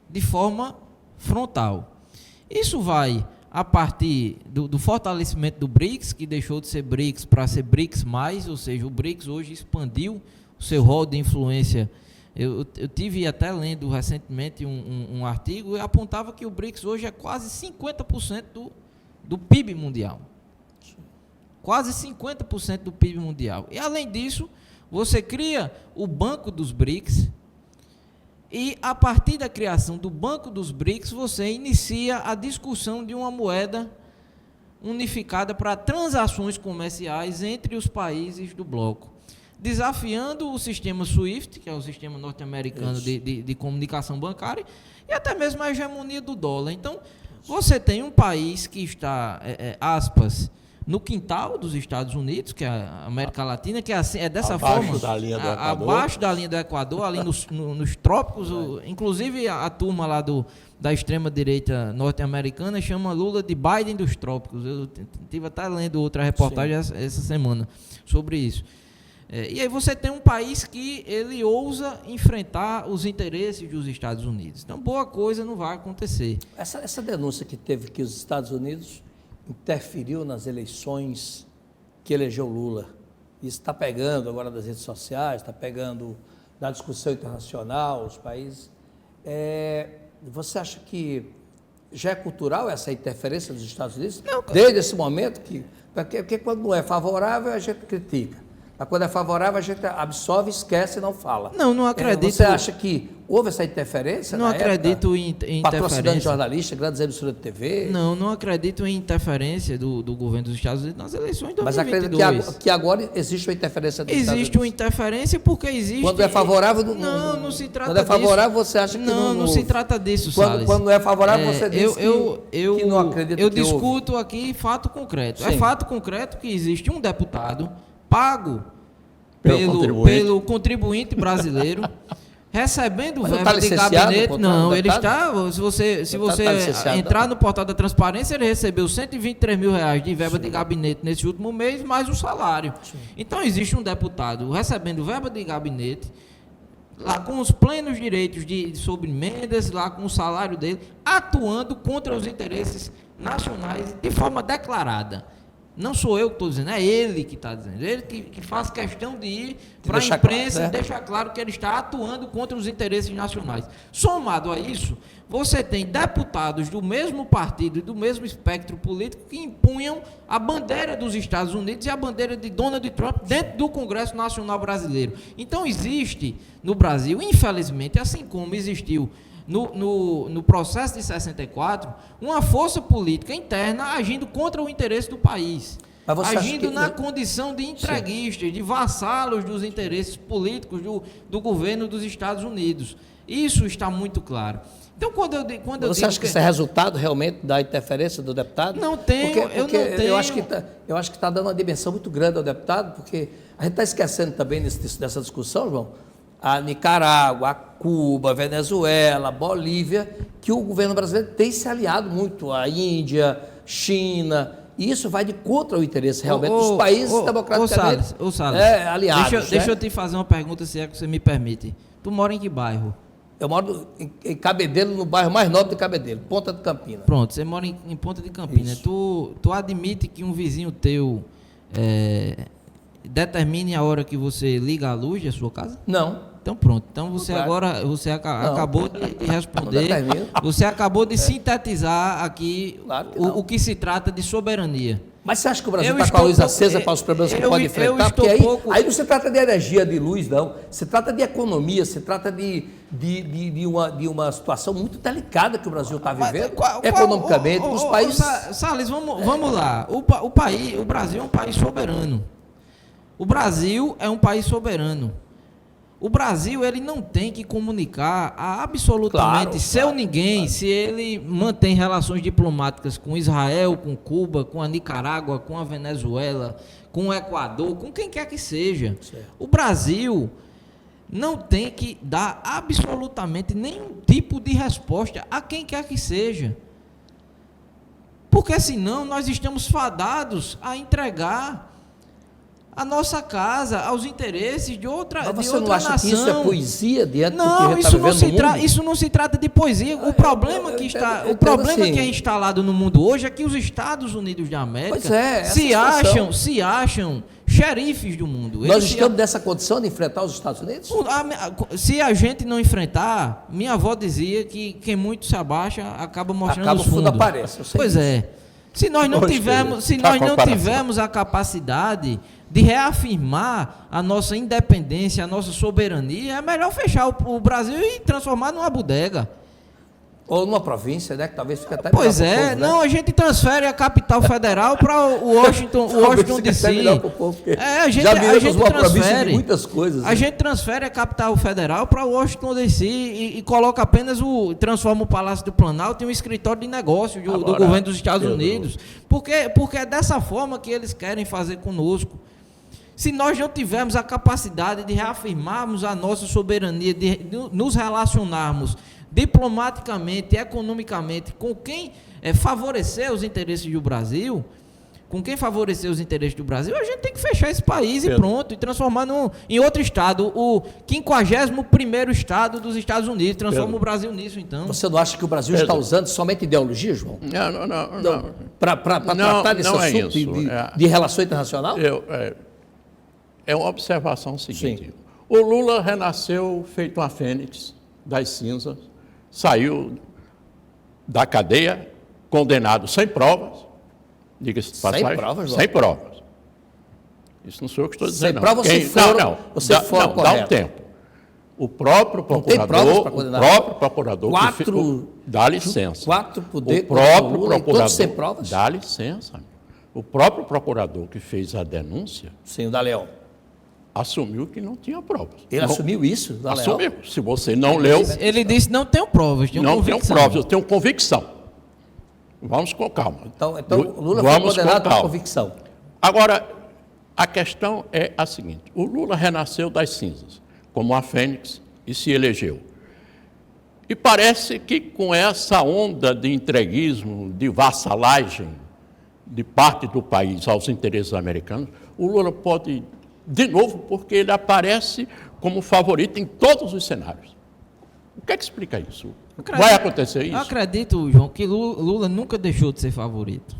de forma frontal. Isso vai a partir do fortalecimento do BRICS, que deixou de ser BRICS para ser BRICS+, ou seja, o BRICS hoje expandiu o seu rol de influência. Eu tive até lendo recentemente um artigo e apontava que o BRICS hoje é quase 50% do PIB mundial. Quase 50% do PIB mundial. E, além disso, você cria o Banco dos BRICS e, a partir da criação do Banco dos BRICS, você inicia a discussão de uma moeda unificada para transações comerciais entre os países do bloco, desafiando o sistema SWIFT, que é o sistema norte-americano de comunicação bancária, e até mesmo a hegemonia do dólar. Então, você tem um país que está, aspas, no quintal dos Estados Unidos, que é a América Latina, que é dessa forma, abaixo da linha do Equador, ali nos trópicos, inclusive a turma lá da extrema-direita norte-americana chama Lula de Biden dos trópicos. Eu estive até lendo outra reportagem essa semana sobre isso. E aí você tem um país que ele ousa enfrentar os interesses dos Estados Unidos. Então, boa coisa não vai acontecer. Essa denúncia que teve que os Estados Unidos interferiu nas eleições que elegeu Lula. Isso está pegando agora das redes sociais, está pegando na discussão internacional, os países. Você acha que já é cultural essa interferência dos Estados Unidos? Não, desde esse momento, porque quando não é favorável, a gente critica. Mas quando é favorável, a gente absorve, esquece e não fala. Não acredito. Você acha que houve essa interferência? Não acredito em interferência. Patrocinando jornalistas, grandes emissoras de TV? Não acredito em interferência do governo dos Estados Unidos nas eleições de 2022. Mas acredito que agora existe uma interferência dos Estados Unidos? Existe uma interferência porque existe... Quando é favorável... Não se trata disso. Quando é favorável, você acha que não... Não se trata disso, Salles. Quando não é favorável, você diz que não acredita que eu discuto aqui fato concreto. Sim. É fato concreto que existe um deputado pago pelo contribuinte brasileiro, recebendo verba de gabinete. Não, ele está. Se você entrar no portal da transparência, ele recebeu R$123 mil de verba de gabinete nesse último mês, mais o salário. Sim. Então existe um deputado recebendo verba de gabinete, lá com os plenos direitos sobre emendas, lá com o salário dele, atuando contra os interesses nacionais de forma declarada. Não sou eu que estou dizendo, é ele que está dizendo. Ele que faz questão de ir para a imprensa e deixar claro que ele está atuando contra os interesses nacionais. Somado a isso, você tem deputados do mesmo partido e do mesmo espectro político que impunham a bandeira dos Estados Unidos e a bandeira de Donald Trump dentro do Congresso Nacional Brasileiro. Então existe no Brasil, infelizmente, assim como existiu no processo de 64, uma força política interna agindo contra o interesse do país, agindo na condição de entreguistas, de vassalos dos interesses políticos do governo dos Estados Unidos. Isso está muito claro. Então, você acha que isso é resultado realmente da interferência do deputado? Não tenho, eu não tenho. Eu acho que está dando uma dimensão muito grande ao deputado, porque a gente está esquecendo também dessa discussão, João, a Nicarágua, a Cuba, a Venezuela, a Bolívia, que o governo brasileiro tem se aliado muito, a Índia, China, e isso vai de contra o interesse realmente dos países democraticamente aliados. Deixa eu te fazer uma pergunta, se é que você me permite. Tu mora em que bairro? Eu moro em Cabedelo, no bairro mais nobre de Cabedelo, Ponta de Campina. Pronto, você mora em Ponta de Campina. Tu admite que um vizinho teu determine a hora que você liga a luz da sua casa? Não. Então pronto, então você acabou de responder, você acabou de sintetizar aqui o que se trata de soberania. Mas você acha que o Brasil está com a luz acesa para os problemas que pode enfrentar? Porque aí não se trata de energia, de luz, não. Se trata de economia, se trata de uma situação muito delicada que o Brasil está vivendo, economicamente, os países... Salles, vamos lá. O Brasil é um país soberano. O Brasil é um país soberano. O Brasil, ele não tem que comunicar a absolutamente ninguém se ele mantém relações diplomáticas com Israel, com Cuba, com a Nicarágua, com a Venezuela, com o Equador, com quem quer que seja. Certo. O Brasil não tem que dar absolutamente nenhum tipo de resposta a quem quer que seja. Porque senão nós estamos fadados a entregar a nossa casa aos interesses de outra nação. Mas você não acha que isso é poesia diante do que a gente está vivendo no mundo? Isso não se trata de poesia. O problema que é instalado no mundo hoje é que os Estados Unidos da América se acham xerifes do mundo. Nós estamos nessa condição de enfrentar os Estados Unidos? Se a gente não enfrentar, minha avó dizia que quem muito se abaixa acaba mostrando os fundos. Aparece, pois é. Se nós não tivermos a capacidade de reafirmar a nossa independência, a nossa soberania, é melhor fechar o Brasil e transformar numa bodega. Ou numa província, né? Que talvez fique até melhor. Pois é, povo, né? A gente transfere a capital federal para o Washington DC. A gente transfere muitas coisas. A gente transfere a capital federal para o Washington DC e coloca apenas transforma o Palácio do Planalto em um escritório de negócio do governo dos Estados Unidos. Porque é dessa forma que eles querem fazer conosco. Se nós não tivermos a capacidade de reafirmarmos a nossa soberania, de nos relacionarmos diplomaticamente, economicamente, com quem favorecer os interesses do Brasil, a gente tem que fechar esse país e pronto, e transformar em outro estado, o 51º estado dos Estados Unidos, transforma o Brasil nisso, então. Você não acha que o Brasil está usando somente ideologia, João? Não. Para tratar desse assunto de relação internacional? É uma observação seguinte. Sim. O Lula renasceu feito uma fênix das cinzas, saiu da cadeia, condenado sem provas, diga-se de passagem, sem provas. Isso não sou eu que estou dizendo, não. Para você dá um tempo. O próprio procurador, dá licença. 4 poderes, o próprio Lula, procurador, sem provas? Dá licença. O próprio procurador que fez a denúncia, sim, o Dallagnol, assumiu que não tinha provas. Ele assumiu isso, Dallagnol? Assumiu. Se você não leu... Ele disse não tenho provas, não tenho provas, eu tenho convicção. Vamos com calma. Então Lula foi condenado por convicção. Agora, a questão é a seguinte, o Lula renasceu das cinzas, como a Fênix, e se elegeu. E parece que com essa onda de entreguismo, de vassalagem de parte do país aos interesses americanos, o Lula pode, de novo, porque ele aparece como favorito em todos os cenários. O que é que explica isso? Vai acontecer isso? Eu acredito, João, que Lula nunca deixou de ser favorito.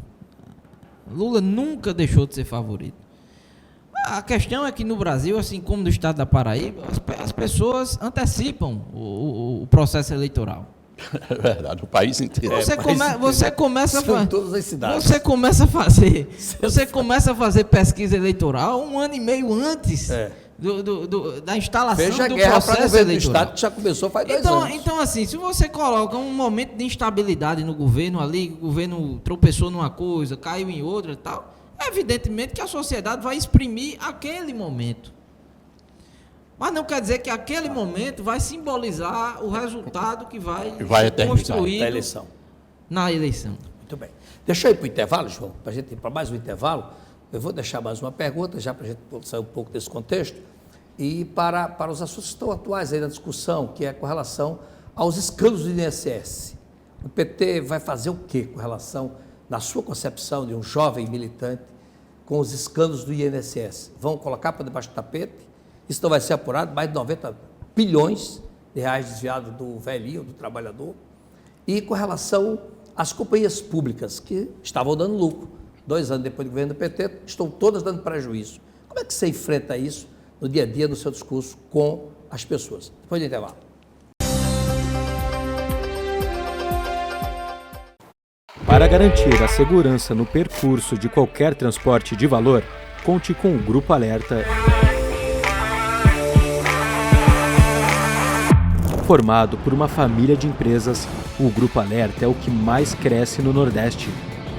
Lula nunca deixou de ser favorito. A questão é que no Brasil, assim como no estado da Paraíba, as pessoas antecipam o processo eleitoral. É verdade, o país inteiro. Você começa a fazer pesquisa eleitoral 1 ano e meio antes da instalação do processo eleitoral. Estado que já começou faz 2 anos. Então, assim, se você coloca um momento de instabilidade no governo ali, o governo tropeçou numa coisa, caiu em outra e tal, evidentemente que a sociedade vai exprimir aquele momento. Mas não quer dizer que aquele momento vai simbolizar o resultado que vai ser construído na eleição. Muito bem. Deixa eu ir para o intervalo, João, para a gente ir para mais um intervalo. Eu vou deixar mais uma pergunta, já para a gente sair um pouco desse contexto, e para os assuntos que estão atuais aí na discussão, que é com relação aos escândalos do INSS. O PT vai fazer o quê com relação, na sua concepção de um jovem militante, com os escândalos do INSS? Vão colocar para debaixo do tapete? Isso não vai ser apurado, mais de 90 bilhões de reais desviados do velhinho, do trabalhador. E com relação às companhias públicas, que estavam dando lucro, 2 anos depois do governo do PT, estão todas dando prejuízo. Como é que você enfrenta isso no dia a dia, no seu discurso com as pessoas? Depois do intervalo. Para garantir a segurança no percurso de qualquer transporte de valor, conte com o Grupo Alerta. Formado por uma família de empresas, o Grupo Alerta é o que mais cresce no Nordeste.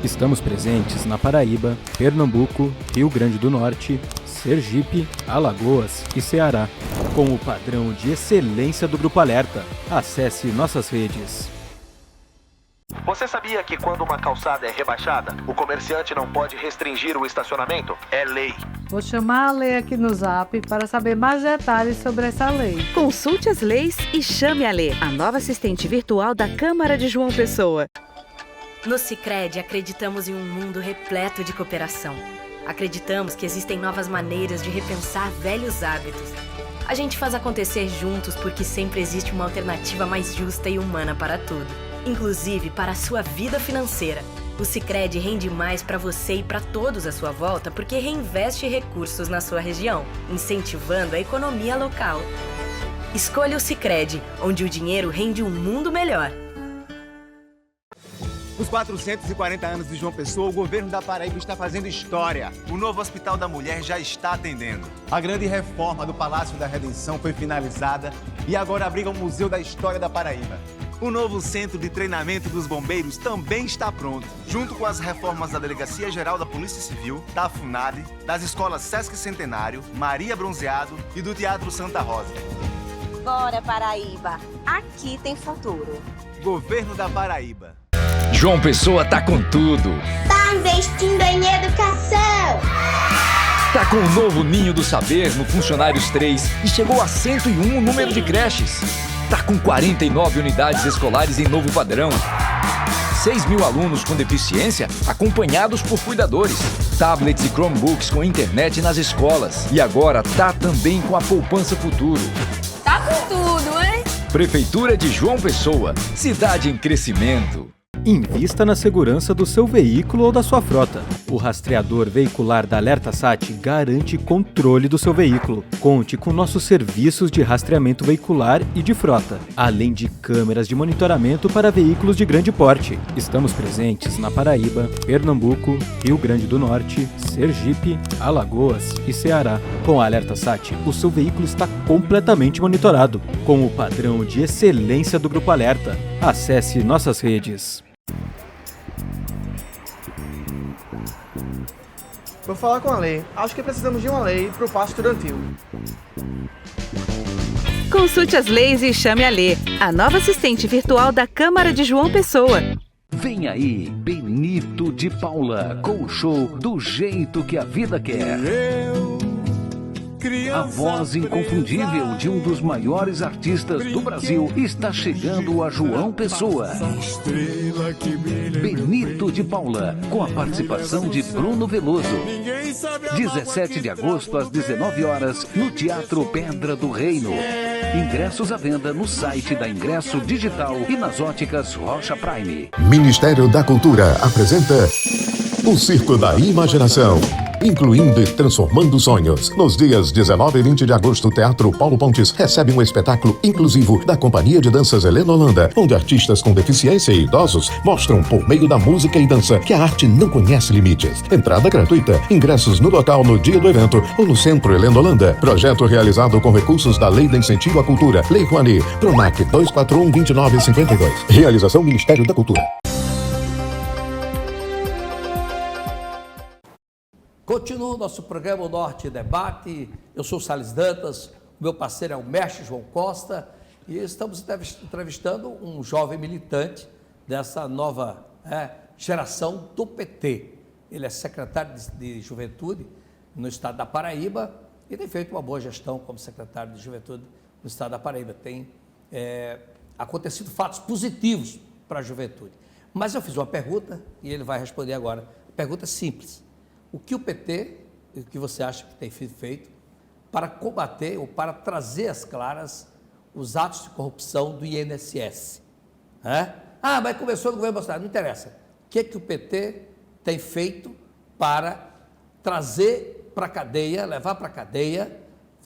Estamos presentes na Paraíba, Pernambuco, Rio Grande do Norte, Sergipe, Alagoas e Ceará. Com o padrão de excelência do Grupo Alerta, acesse nossas redes. Você sabia que quando uma calçada é rebaixada, o comerciante não pode restringir o estacionamento? É lei. Vou chamar a Lei aqui no Zap para saber mais detalhes sobre essa lei. Consulte as leis e chame a Lei, a nova assistente virtual da Câmara de João Pessoa. No Sicredi acreditamos em um mundo repleto de cooperação. Acreditamos que existem novas maneiras de repensar velhos hábitos. A gente faz acontecer juntos porque sempre existe uma alternativa mais justa e humana para tudo. Inclusive para a sua vida financeira. O Sicredi rende mais para você e para todos à sua volta porque reinveste recursos na sua região, incentivando a economia local. Escolha o Sicredi, onde o dinheiro rende um mundo melhor. Nos 440 anos de João Pessoa, o governo da Paraíba está fazendo história. O novo Hospital da Mulher já está atendendo. A grande reforma do Palácio da Redenção foi finalizada e agora abriga o Museu da História da Paraíba. O novo Centro de Treinamento dos Bombeiros também está pronto, junto com as reformas da Delegacia Geral da Polícia Civil, da FUNAD, das escolas Sesc Centenário, Maria Bronzeado e do Teatro Santa Rosa. Bora, Paraíba! Aqui tem futuro. Governo da Paraíba. João Pessoa tá com tudo. Tá investindo em educação. Tá com o novo Ninho do Saber no Funcionários 3 e chegou a 101 o número de creches. Tá com 49 unidades escolares em novo padrão. 6.000 alunos com deficiência acompanhados por cuidadores. Tablets e Chromebooks com internet nas escolas. E agora tá também com a Poupança Futuro. Tá com tudo, hein? Prefeitura de João Pessoa, cidade em crescimento. Invista na segurança do seu veículo ou da sua frota. O rastreador veicular da AlertaSat garante controle do seu veículo. Conte com nossos serviços de rastreamento veicular e de frota, além de câmeras de monitoramento para veículos de grande porte. Estamos presentes na Paraíba, Pernambuco, Rio Grande do Norte, Sergipe, Alagoas e Ceará. Com a AlertaSat, o seu veículo está completamente monitorado, com o padrão de excelência do Grupo Alerta. Acesse nossas redes. Vou falar com a lei. Acho que precisamos de uma lei para o passo estudantil. Consulte as leis e chame a Lê, a nova assistente virtual da Câmara de João Pessoa. Vem aí, Benito de Paula, com o show Do Jeito que a Vida Quer. A voz inconfundível de um dos maiores artistas do Brasil está chegando a João Pessoa. Benito de Paula, com a participação de Bruno Veloso. 17 de agosto às 19 horas no Teatro Pedra do Reino. Ingressos à venda no site da Ingresso Digital e nas óticas Rocha Prime. Ministério da Cultura apresenta o Circo da Imaginação, incluindo e transformando sonhos. Nos dias 19 e 20 de agosto, o Teatro Paulo Pontes recebe um espetáculo inclusivo da Companhia de Danças Helena Holanda, onde artistas com deficiência e idosos mostram por meio da música e dança que a arte não conhece limites. Entrada gratuita, ingressos no local no dia do evento ou no Centro Helena Holanda. Projeto realizado com recursos da Lei de Incentivo à Cultura, Lei Rouanet, PRONAC 241-2952. Realização Ministério da Cultura. Continua o nosso programa, o Norte Debate. Eu sou o Salles Dantas, o meu parceiro é o mestre João Costa e estamos entrevistando um jovem militante dessa nova geração do PT. Ele é secretário de Juventude no estado da Paraíba e tem feito uma boa gestão como secretário de Juventude no estado da Paraíba. Tem acontecido fatos positivos para a juventude. Mas eu fiz uma pergunta e ele vai responder agora. A pergunta é simples. O que o PT, o que você acha que tem feito para combater ou para trazer às claras os atos de corrupção do INSS? Mas começou no governo Bolsonaro, não interessa. O que o PT tem feito para trazer para a cadeia, levar para a cadeia,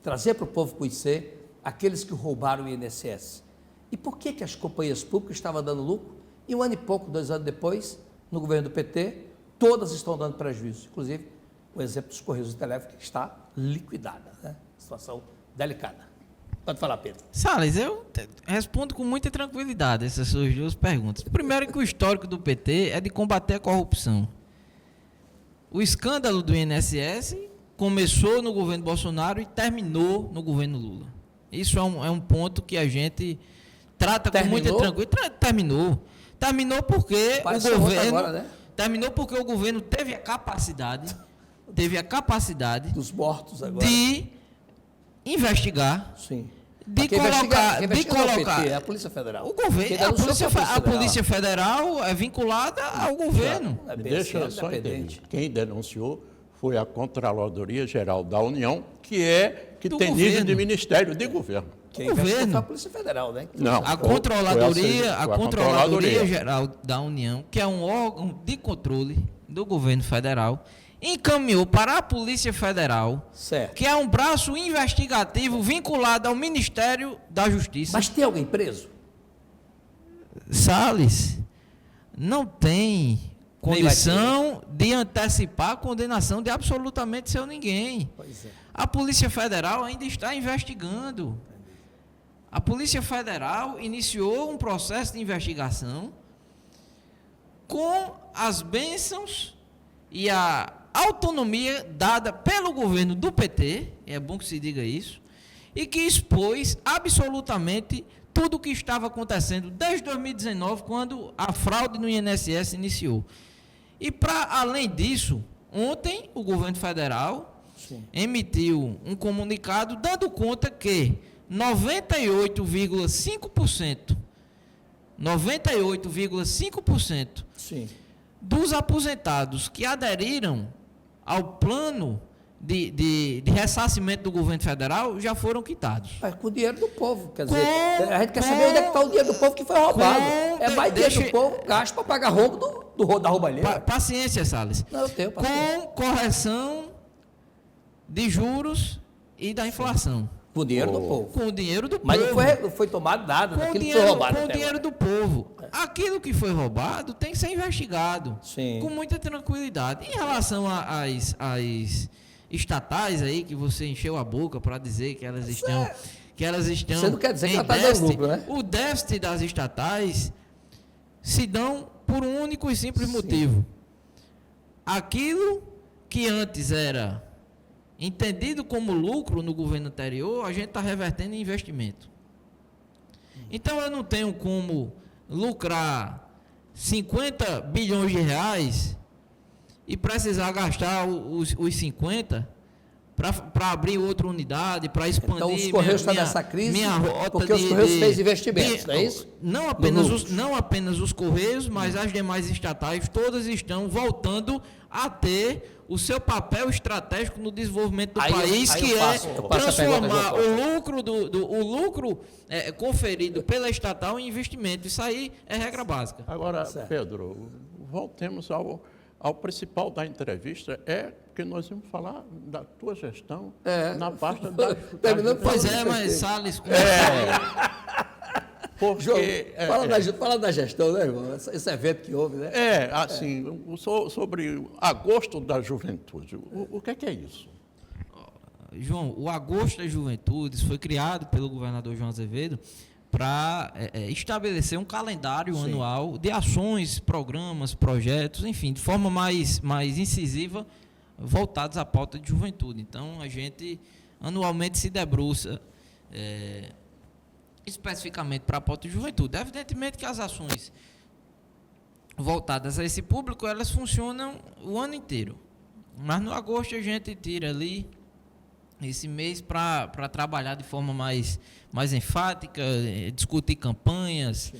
trazer para o povo conhecer aqueles que roubaram o INSS? E por que as companhias públicas estavam dando lucro e 1 ano e pouco, 2 anos depois, no governo do PT, todas estão dando prejuízo, inclusive o exemplo dos Correios do Telégrafo, que está liquidada, situação delicada. Pode falar, Pedro. Salles, eu respondo com muita tranquilidade essas suas duas perguntas. Primeiro que o histórico do PT é de combater a corrupção. O escândalo do INSS começou no governo Bolsonaro e terminou no governo Lula. Isso é um ponto que a gente trata com muita tranquilidade. Terminou porque Parece o governo... agora, né? Terminou porque o governo teve a capacidade dos mortos agora de investigar, sim, de colocar, PT, a Polícia Federal. O governo, a Polícia Federal é vinculada ao governo. Deixa eu só entender. Quem denunciou foi a Controladoria Geral da União, que tem nível de Ministério de Governo. Quem investigou foi a Polícia Federal, né? Não, a Controladoria Geral da União, que é um órgão de controle do governo federal, encaminhou para a Polícia Federal, certo, que é um braço investigativo vinculado ao Ministério da Justiça. Mas tem alguém preso? Salles, não tem condição de antecipar a condenação de absolutamente seu ninguém. Pois é. A Polícia Federal ainda está investigando. A Polícia Federal iniciou um processo de investigação com as bênçãos e a autonomia dada pelo governo do PT, é bom que se diga isso, e que expôs absolutamente tudo o que estava acontecendo desde 2019, quando a fraude no INSS iniciou. E, para além disso, ontem o governo federal emitiu um comunicado dando conta que 98,5% dos aposentados que aderiram ao plano de ressarcimento do governo federal já foram quitados. Mas com o dinheiro do povo, quer dizer, a gente quer saber onde é que está o dinheiro do povo que foi roubado. É mais dinheiro do povo gasto para pagar rombo da roubalheira. Paciência, Salles. Não, eu tenho paciência. Com correção de juros e da inflação. Com o dinheiro do povo. Com o dinheiro do Mas povo. Mas não foi tomado nada daquilo que foi roubado. Com o dinheiro do povo. Aquilo que foi roubado tem que ser investigado. Sim. Com muita tranquilidade. Em relação às estatais aí, que você encheu a boca para dizer que elas estão... Você não quer dizer que ela está dando lucro, né? O déficit das estatais se dão por um único e simples motivo. Aquilo que antes era entendido como lucro no governo anterior, a gente está revertendo em investimento. Então eu não tenho como lucrar 50 bilhões de reais e precisar gastar os 50 para abrir outra unidade, para expandir. Então os Correios estão nessa crise minha rota porque os Correios fez investimentos, não é isso? Não apenas os Correios, mas as demais estatais, todas estão voltando a ter o seu papel estratégico no desenvolvimento do país, que é transformar o lucro conferido pela estatal em investimento. Isso aí é regra básica. Agora, Pedro, voltemos ao principal da entrevista, que nós vamos falar da tua gestão na pasta da... Pois mas Salles... Porque, João, fala da gestão, né, irmão? Esse evento que houve, né? Sobre agosto da juventude. O que é isso? João, o Agosto da Juventude foi criado pelo governador João Azevedo para estabelecer um calendário anual de ações, programas, projetos, enfim, de forma mais incisiva, voltados à pauta de juventude. Então, a gente anualmente se debruça especificamente para a pauta de juventude. Evidentemente que as ações voltadas a esse público, elas funcionam o ano inteiro. Mas no agosto a gente tira ali esse mês para trabalhar de forma mais enfática, discutir campanhas,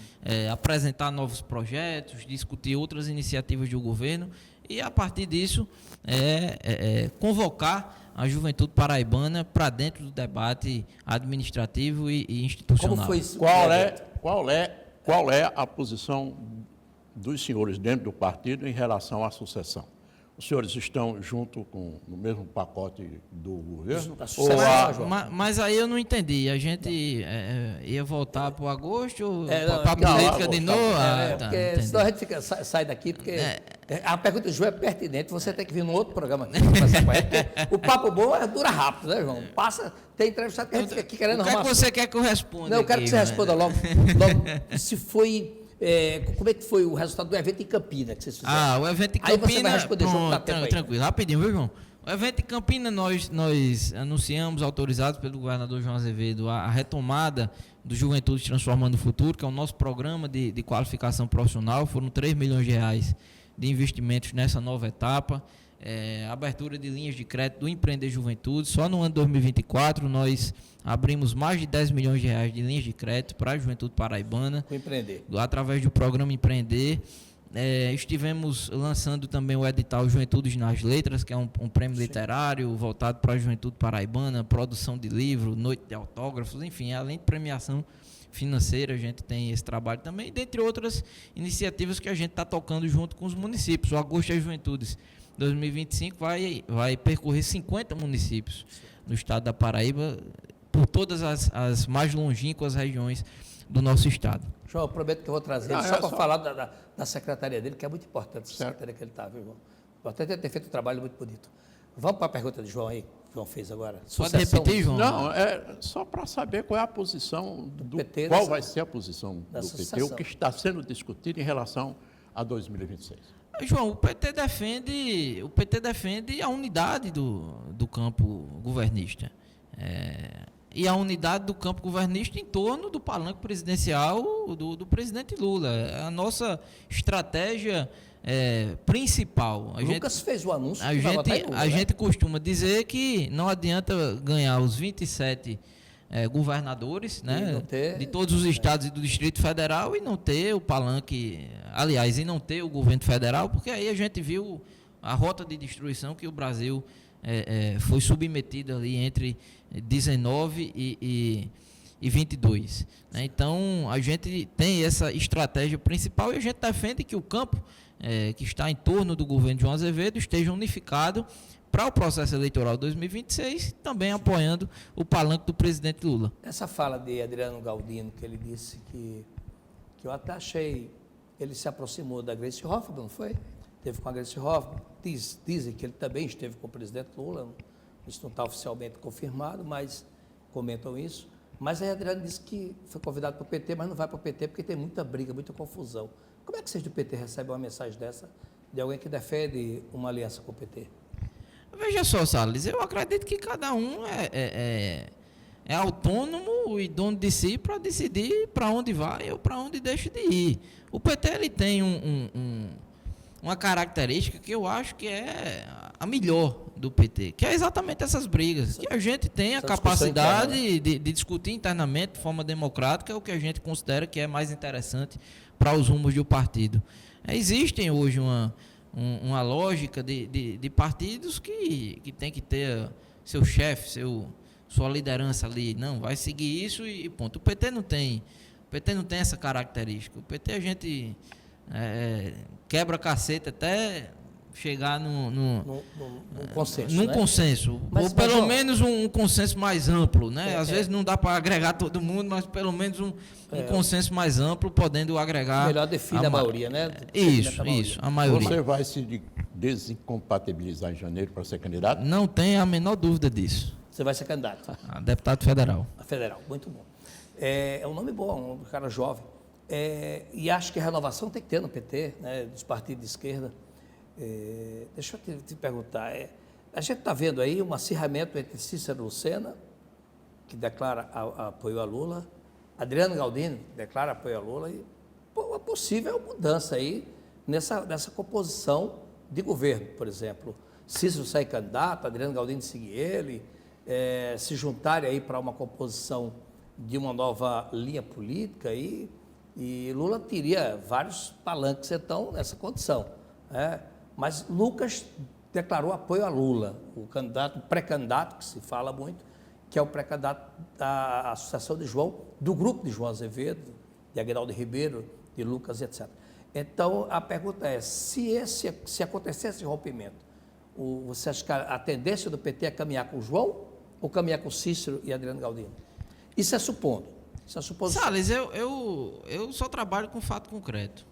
apresentar novos projetos, discutir outras iniciativas do governo e, a partir disso, convocar a juventude paraibana para dentro do debate administrativo e institucional. Como foi isso? Qual é a posição dos senhores dentro do partido em relação à sucessão? Os senhores estão junto no mesmo pacote do governo? Mas aí eu não entendi. A gente ia voltar para o agosto, para a política de novo? Porque senão a gente sai daqui, porque a pergunta do João é pertinente, você tem que vir num outro programa aqui, o papo bom dura rápido, né, João? Tem entrevistado que a gente fica aqui querendo arrumar. O que você quer que eu responda? Não, eu quero que você responda logo se foi... como é que foi o resultado do evento em Campina que vocês fizeram? O evento em Campina... Aí você vai responder junto, tranquilo, rapidinho, viu, João? O evento em Campina, nós anunciamos, autorizados pelo governador João Azevedo, a retomada do Juventude Transformando o Futuro, que é o nosso programa de qualificação profissional. Foram 3 milhões de reais de investimentos nessa nova etapa. Abertura de linhas de crédito do Empreender Juventude. Só no ano de 2024 nós abrimos mais de 10 milhões de reais de linhas de crédito para a juventude paraibana. Através do programa Empreender. Estivemos lançando também o edital Juventudes nas Letras, que é um prêmio literário voltado para a juventude paraibana, produção de livro, noite de autógrafos, enfim, além de premiação financeira, a gente tem esse trabalho também, dentre outras iniciativas que a gente está tocando junto com os municípios. O Agosto das Juventudes 2025 vai percorrer 50 municípios no estado da Paraíba, por todas as mais longínquas regiões do nosso estado. João, eu prometo que eu vou trazer ele só para falar da secretaria dele, que é muito importante, essa secretaria que ele está, viu, João? Importante ter feito um trabalho muito bonito. Vamos para a pergunta do João aí, que o João fez agora. Pode repetir, João? Não, só para saber qual é a posição do PT. Qual vai ser a posição do PT, o que está sendo discutido em relação a 2026. João, o PT defende a unidade do campo governista. E a unidade do campo governista em torno do palanque presidencial do presidente Lula. A nossa estratégia principal. Lucas fez o anúncio. A gente costuma dizer que não adianta ganhar os 27 governadores, né, de todos os estados e do Distrito Federal e não ter o palanque, aliás, e não ter o governo federal, porque aí a gente viu a rota de destruição que o Brasil foi submetido ali entre 19 e 22. Né? Então, a gente tem essa estratégia principal e a gente defende que o campo que está em torno do governo João Azevedo esteja unificado para o processo eleitoral 2026, também apoiando o palanque do presidente Lula. Essa fala de Adriano Galdino, que ele disse que eu até achei, ele se aproximou da Gleice Hoffmann, não foi? Esteve com a Gleice Hoffmann, dizem que ele também esteve com o presidente Lula, isso não está oficialmente confirmado, mas comentam isso. Mas aí Adriano disse que foi convidado para o PT, mas não vai para o PT porque tem muita briga, muita confusão. Como é que vocês do PT recebem uma mensagem dessa de alguém que defende uma aliança com o PT? Veja só, Salles, eu acredito que cada um é autônomo e dono de si para decidir para onde vai ou para onde deixa de ir. O PT ele tem uma característica que eu acho que é a melhor do PT, que é exatamente essas brigas, que a gente tem a capacidade de discutir internamente de forma democrática, é o que a gente considera que é mais interessante para os rumos do partido. Existem hoje uma lógica de partidos que tem que ter seu chefe, sua liderança ali, não, vai seguir isso e ponto. O PT não tem essa característica. O PT a gente quebra cacete até chegar num consenso, né? Consenso, ou pelo menos um consenso mais amplo, né? Às vezes não dá para agregar todo mundo, mas pelo menos um consenso mais amplo, podendo agregar... Melhor define a maioria, né? Isso, a maioria. Você vai se desincompatibilizar em janeiro para ser candidato? Não tem a menor dúvida disso. Você vai ser candidato? A deputado federal. A federal, muito bom. É um nome bom, um cara jovem. E acho que a renovação tem que ter no PT, né, dos partidos de esquerda. Deixa eu te perguntar, a gente está vendo aí um acirramento entre Cícero Lucena, que declara apoio a Lula, Adriano Galdino, que declara apoio a Lula, e uma possível mudança aí nessa composição de governo, por exemplo. Cícero sai candidato, Adriano Galdino seguir ele, se juntarem aí para uma composição de uma nova linha política e Lula teria vários palanques então nessa condição, né? Mas Lucas declarou apoio a Lula, o pré-candidato, que se fala muito, que é o pré-candidato da Associação de João, do grupo de João Azevedo, de Aguinaldo Ribeiro, de Lucas, etc. Então, a pergunta é, se acontecer esse rompimento, você acha que a tendência do PT é caminhar com o João ou caminhar com Cícero e Adriano Galdino? Isso é supondo. Isso é suposição. Salles, eu só trabalho com fato concreto.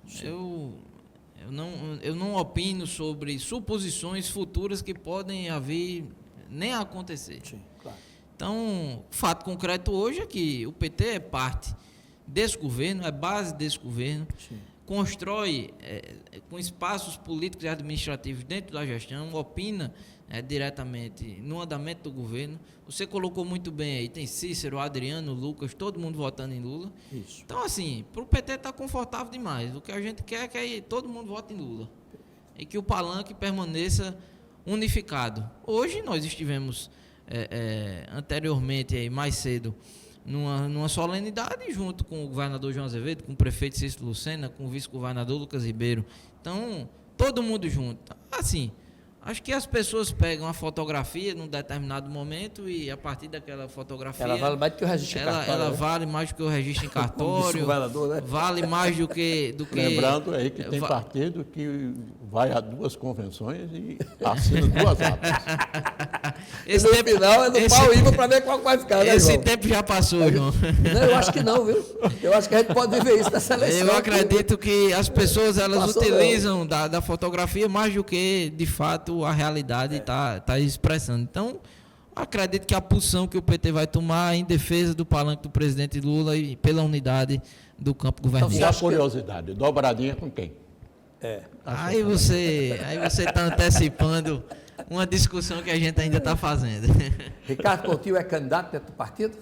Eu não opino sobre suposições futuras que podem haver, nem acontecer. Sim, claro. Então, o fato concreto hoje é que o PT é parte desse governo, é base desse governo, sim, constrói com espaços políticos e administrativos dentro da gestão, opina diretamente no andamento do governo. Você colocou muito bem aí, tem Cícero, Adriano, Lucas, todo mundo votando em Lula. Isso. Então, assim, para o PT está confortável demais. O que a gente quer é que todo mundo vote em Lula e que o palanque permaneça unificado. Hoje nós estivemos anteriormente, aí, mais cedo, numa solenidade junto com o governador João Azevedo, com o prefeito Cícero Lucena, com o vice-governador Lucas Ribeiro. Então, todo mundo junto. Assim, acho que as pessoas pegam a fotografia num determinado momento e a partir daquela fotografia... Ela vale mais do que o registro em cartório. Ela vale mais do que o registro em cartório. Né? Vale mais do que... Lembrando aí que tem partido que vai a 2 convenções e assina 2 atas. Esse tempo, final é do pau ímpar para ver qual vai ficar, né, esse João? tempo já passou, João. Não, eu acho que não, viu? Eu acho que a gente pode viver isso nessa eleição. Eu acredito que as pessoas elas utilizam da fotografia mais do que, de fato, a realidade está expressando. Então, acredito que a posição que o PT vai tomar em defesa do palanque do presidente Lula e pela unidade do campo governista. Então, só curiosidade, dobradinha com quem? Aí você está antecipando uma discussão que a gente ainda está fazendo. Ricardo Coutinho é candidato dentro do partido?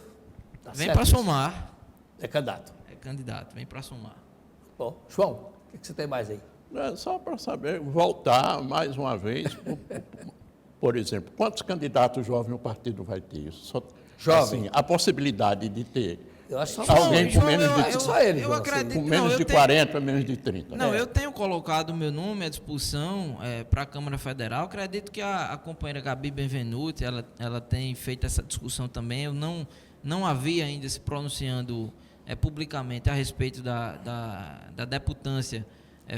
Tá, vem para somar. É candidato? É candidato, vem para somar. Bom, João, o que você tem mais aí? Só para saber, voltar mais uma vez, por exemplo, quantos candidatos jovens o partido vai ter? Jovem? Assim, a possibilidade de ter Eu acho só alguém com menos de só ele. Eu acredito, com menos de 40, menos de 30. Não, eu tenho colocado o meu nome à disposição para a Câmara Federal. Acredito que a companheira Gabi Benvenuti, ela tem feito essa discussão também. Eu não havia ainda se pronunciando publicamente a respeito da deputância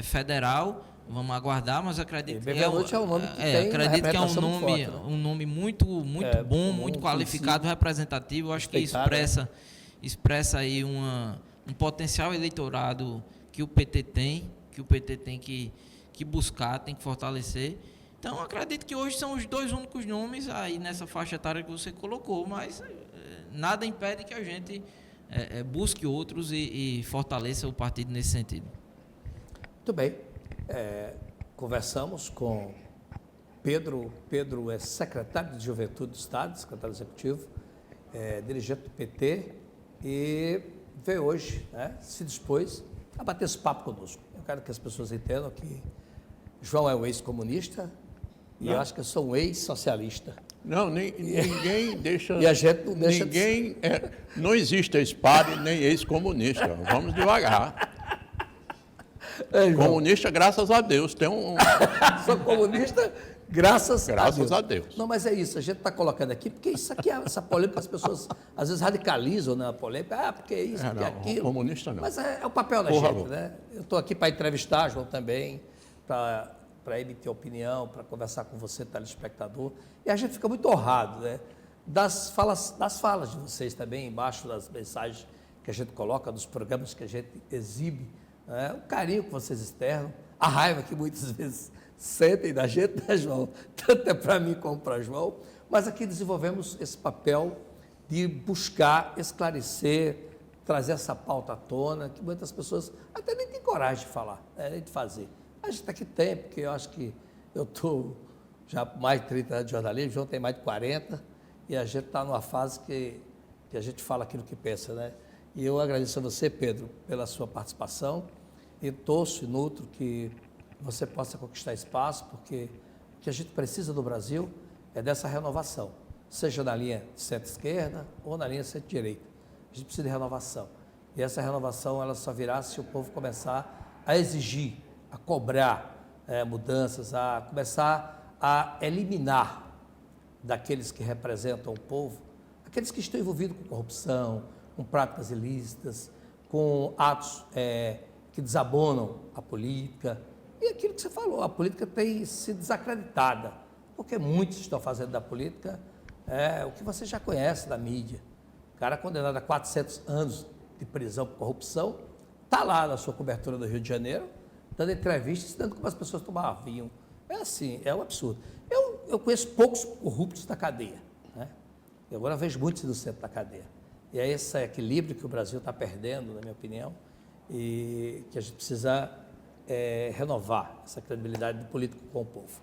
federal. Vamos aguardar, mas acredito que é um nome que tem acredito que é um nome muito bom, muito qualificado, representativo. Eu acho que expressa aí um potencial eleitorado que o PT tem, que buscar, tem que fortalecer. Então, acredito que hoje são os dois únicos nomes aí nessa faixa etária que você colocou, mas nada impede que a gente busque outros e fortaleça o partido nesse sentido. Muito bem. Conversamos com Pedro. Pedro é secretário de Juventude do Estado, secretário executivo, dirigente do PT, e veio hoje, se dispôs a bater esse papo conosco. Eu quero que as pessoas entendam que João é um ex-comunista e eu acho que eu sou um ex-socialista. Não, ninguém deixa... E a gente não deixa... Não existe ex-padre nem ex-comunista. Vamos devagar. Comunista, graças a Deus. Tem Sou comunista, graças a Deus. Não, mas é isso, a gente está colocando aqui, porque isso aqui, essa polêmica, as pessoas às vezes radicalizam, né, a polêmica, porque é isso, porque é aquilo. Comunista não. Mas é o papel da gente, né? Eu estou aqui para entrevistar, João, também, para emiter opinião, para conversar com você, telespectador, e a gente fica muito honrado, né? Das falas de vocês também, embaixo das mensagens que a gente coloca, dos programas que a gente exibe, o carinho que vocês externam, a raiva que muitas vezes sentem da gente, né, João? Tanto é para mim como para João, mas aqui desenvolvemos esse papel de buscar esclarecer, trazer essa pauta à tona, que muitas pessoas até nem têm coragem de falar, nem de fazer. A gente aqui tem, porque eu acho que eu estou já mais de 30 anos de jornalismo, João tem mais de 40, e a gente está numa fase que a gente fala aquilo que pensa, né? E eu agradeço a você, Pedro, pela sua participação e torço e nutro que você possa conquistar espaço, porque o que a gente precisa do Brasil é dessa renovação, seja na linha centro-esquerda ou na linha centro-direita. A gente precisa de renovação. E essa renovação ela só virá se o povo começar a exigir, a cobrar mudanças, a começar a eliminar daqueles que representam o povo, aqueles que estão envolvidos com corrupção, com práticas ilícitas, com atos que desabonam a política. E aquilo que você falou, a política tem sido desacreditada, porque muitos estão fazendo da política o que você já conhece da mídia. O cara condenado a 400 anos de prisão por corrupção, está lá na sua cobertura do Rio de Janeiro, dando entrevistas, ensinando como as pessoas tomavam vinho. É assim, é um absurdo. Eu conheço poucos corruptos da cadeia, né? E agora vejo muitos no centro da cadeia. E é esse equilíbrio que o Brasil está perdendo, na minha opinião, e que a gente precisa renovar essa credibilidade do político com o povo.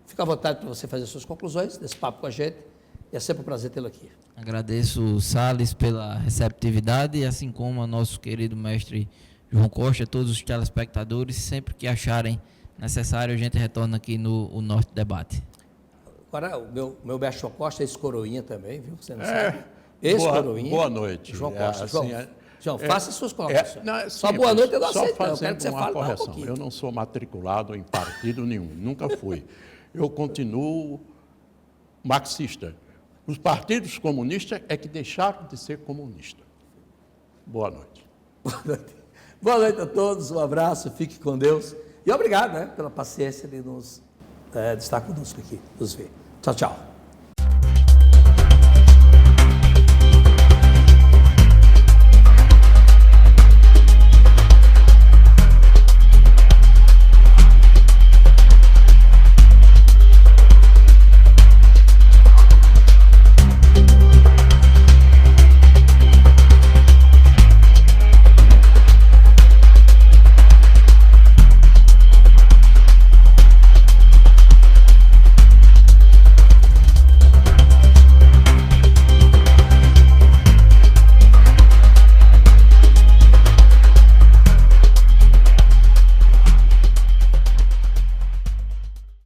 Fica à vontade para você fazer suas conclusões desse papo com a gente, e é sempre um prazer tê-lo aqui. Agradeço, Salles, pela receptividade, assim como ao nosso querido mestre João Costa, todos os telespectadores, sempre que acharem necessário, a gente retorna aqui no Norte Debate. Agora, o meu mestre João Costa é ex-coroinha também, viu? Você não sabe? Ex-coroinha. Boa noite. João Costa. João, faça suas colocações. Só boa noite eu não aceito, não. Eu quero que você fale correção. um pouquinho. Eu não sou matriculado em partido nenhum, nunca fui. Eu continuo marxista. Os partidos comunistas é que deixaram de ser comunistas. Boa noite. Boa noite a todos, um abraço, fique com Deus. E obrigado pela paciência de estar conosco aqui, nos ver. Tchau, tchau.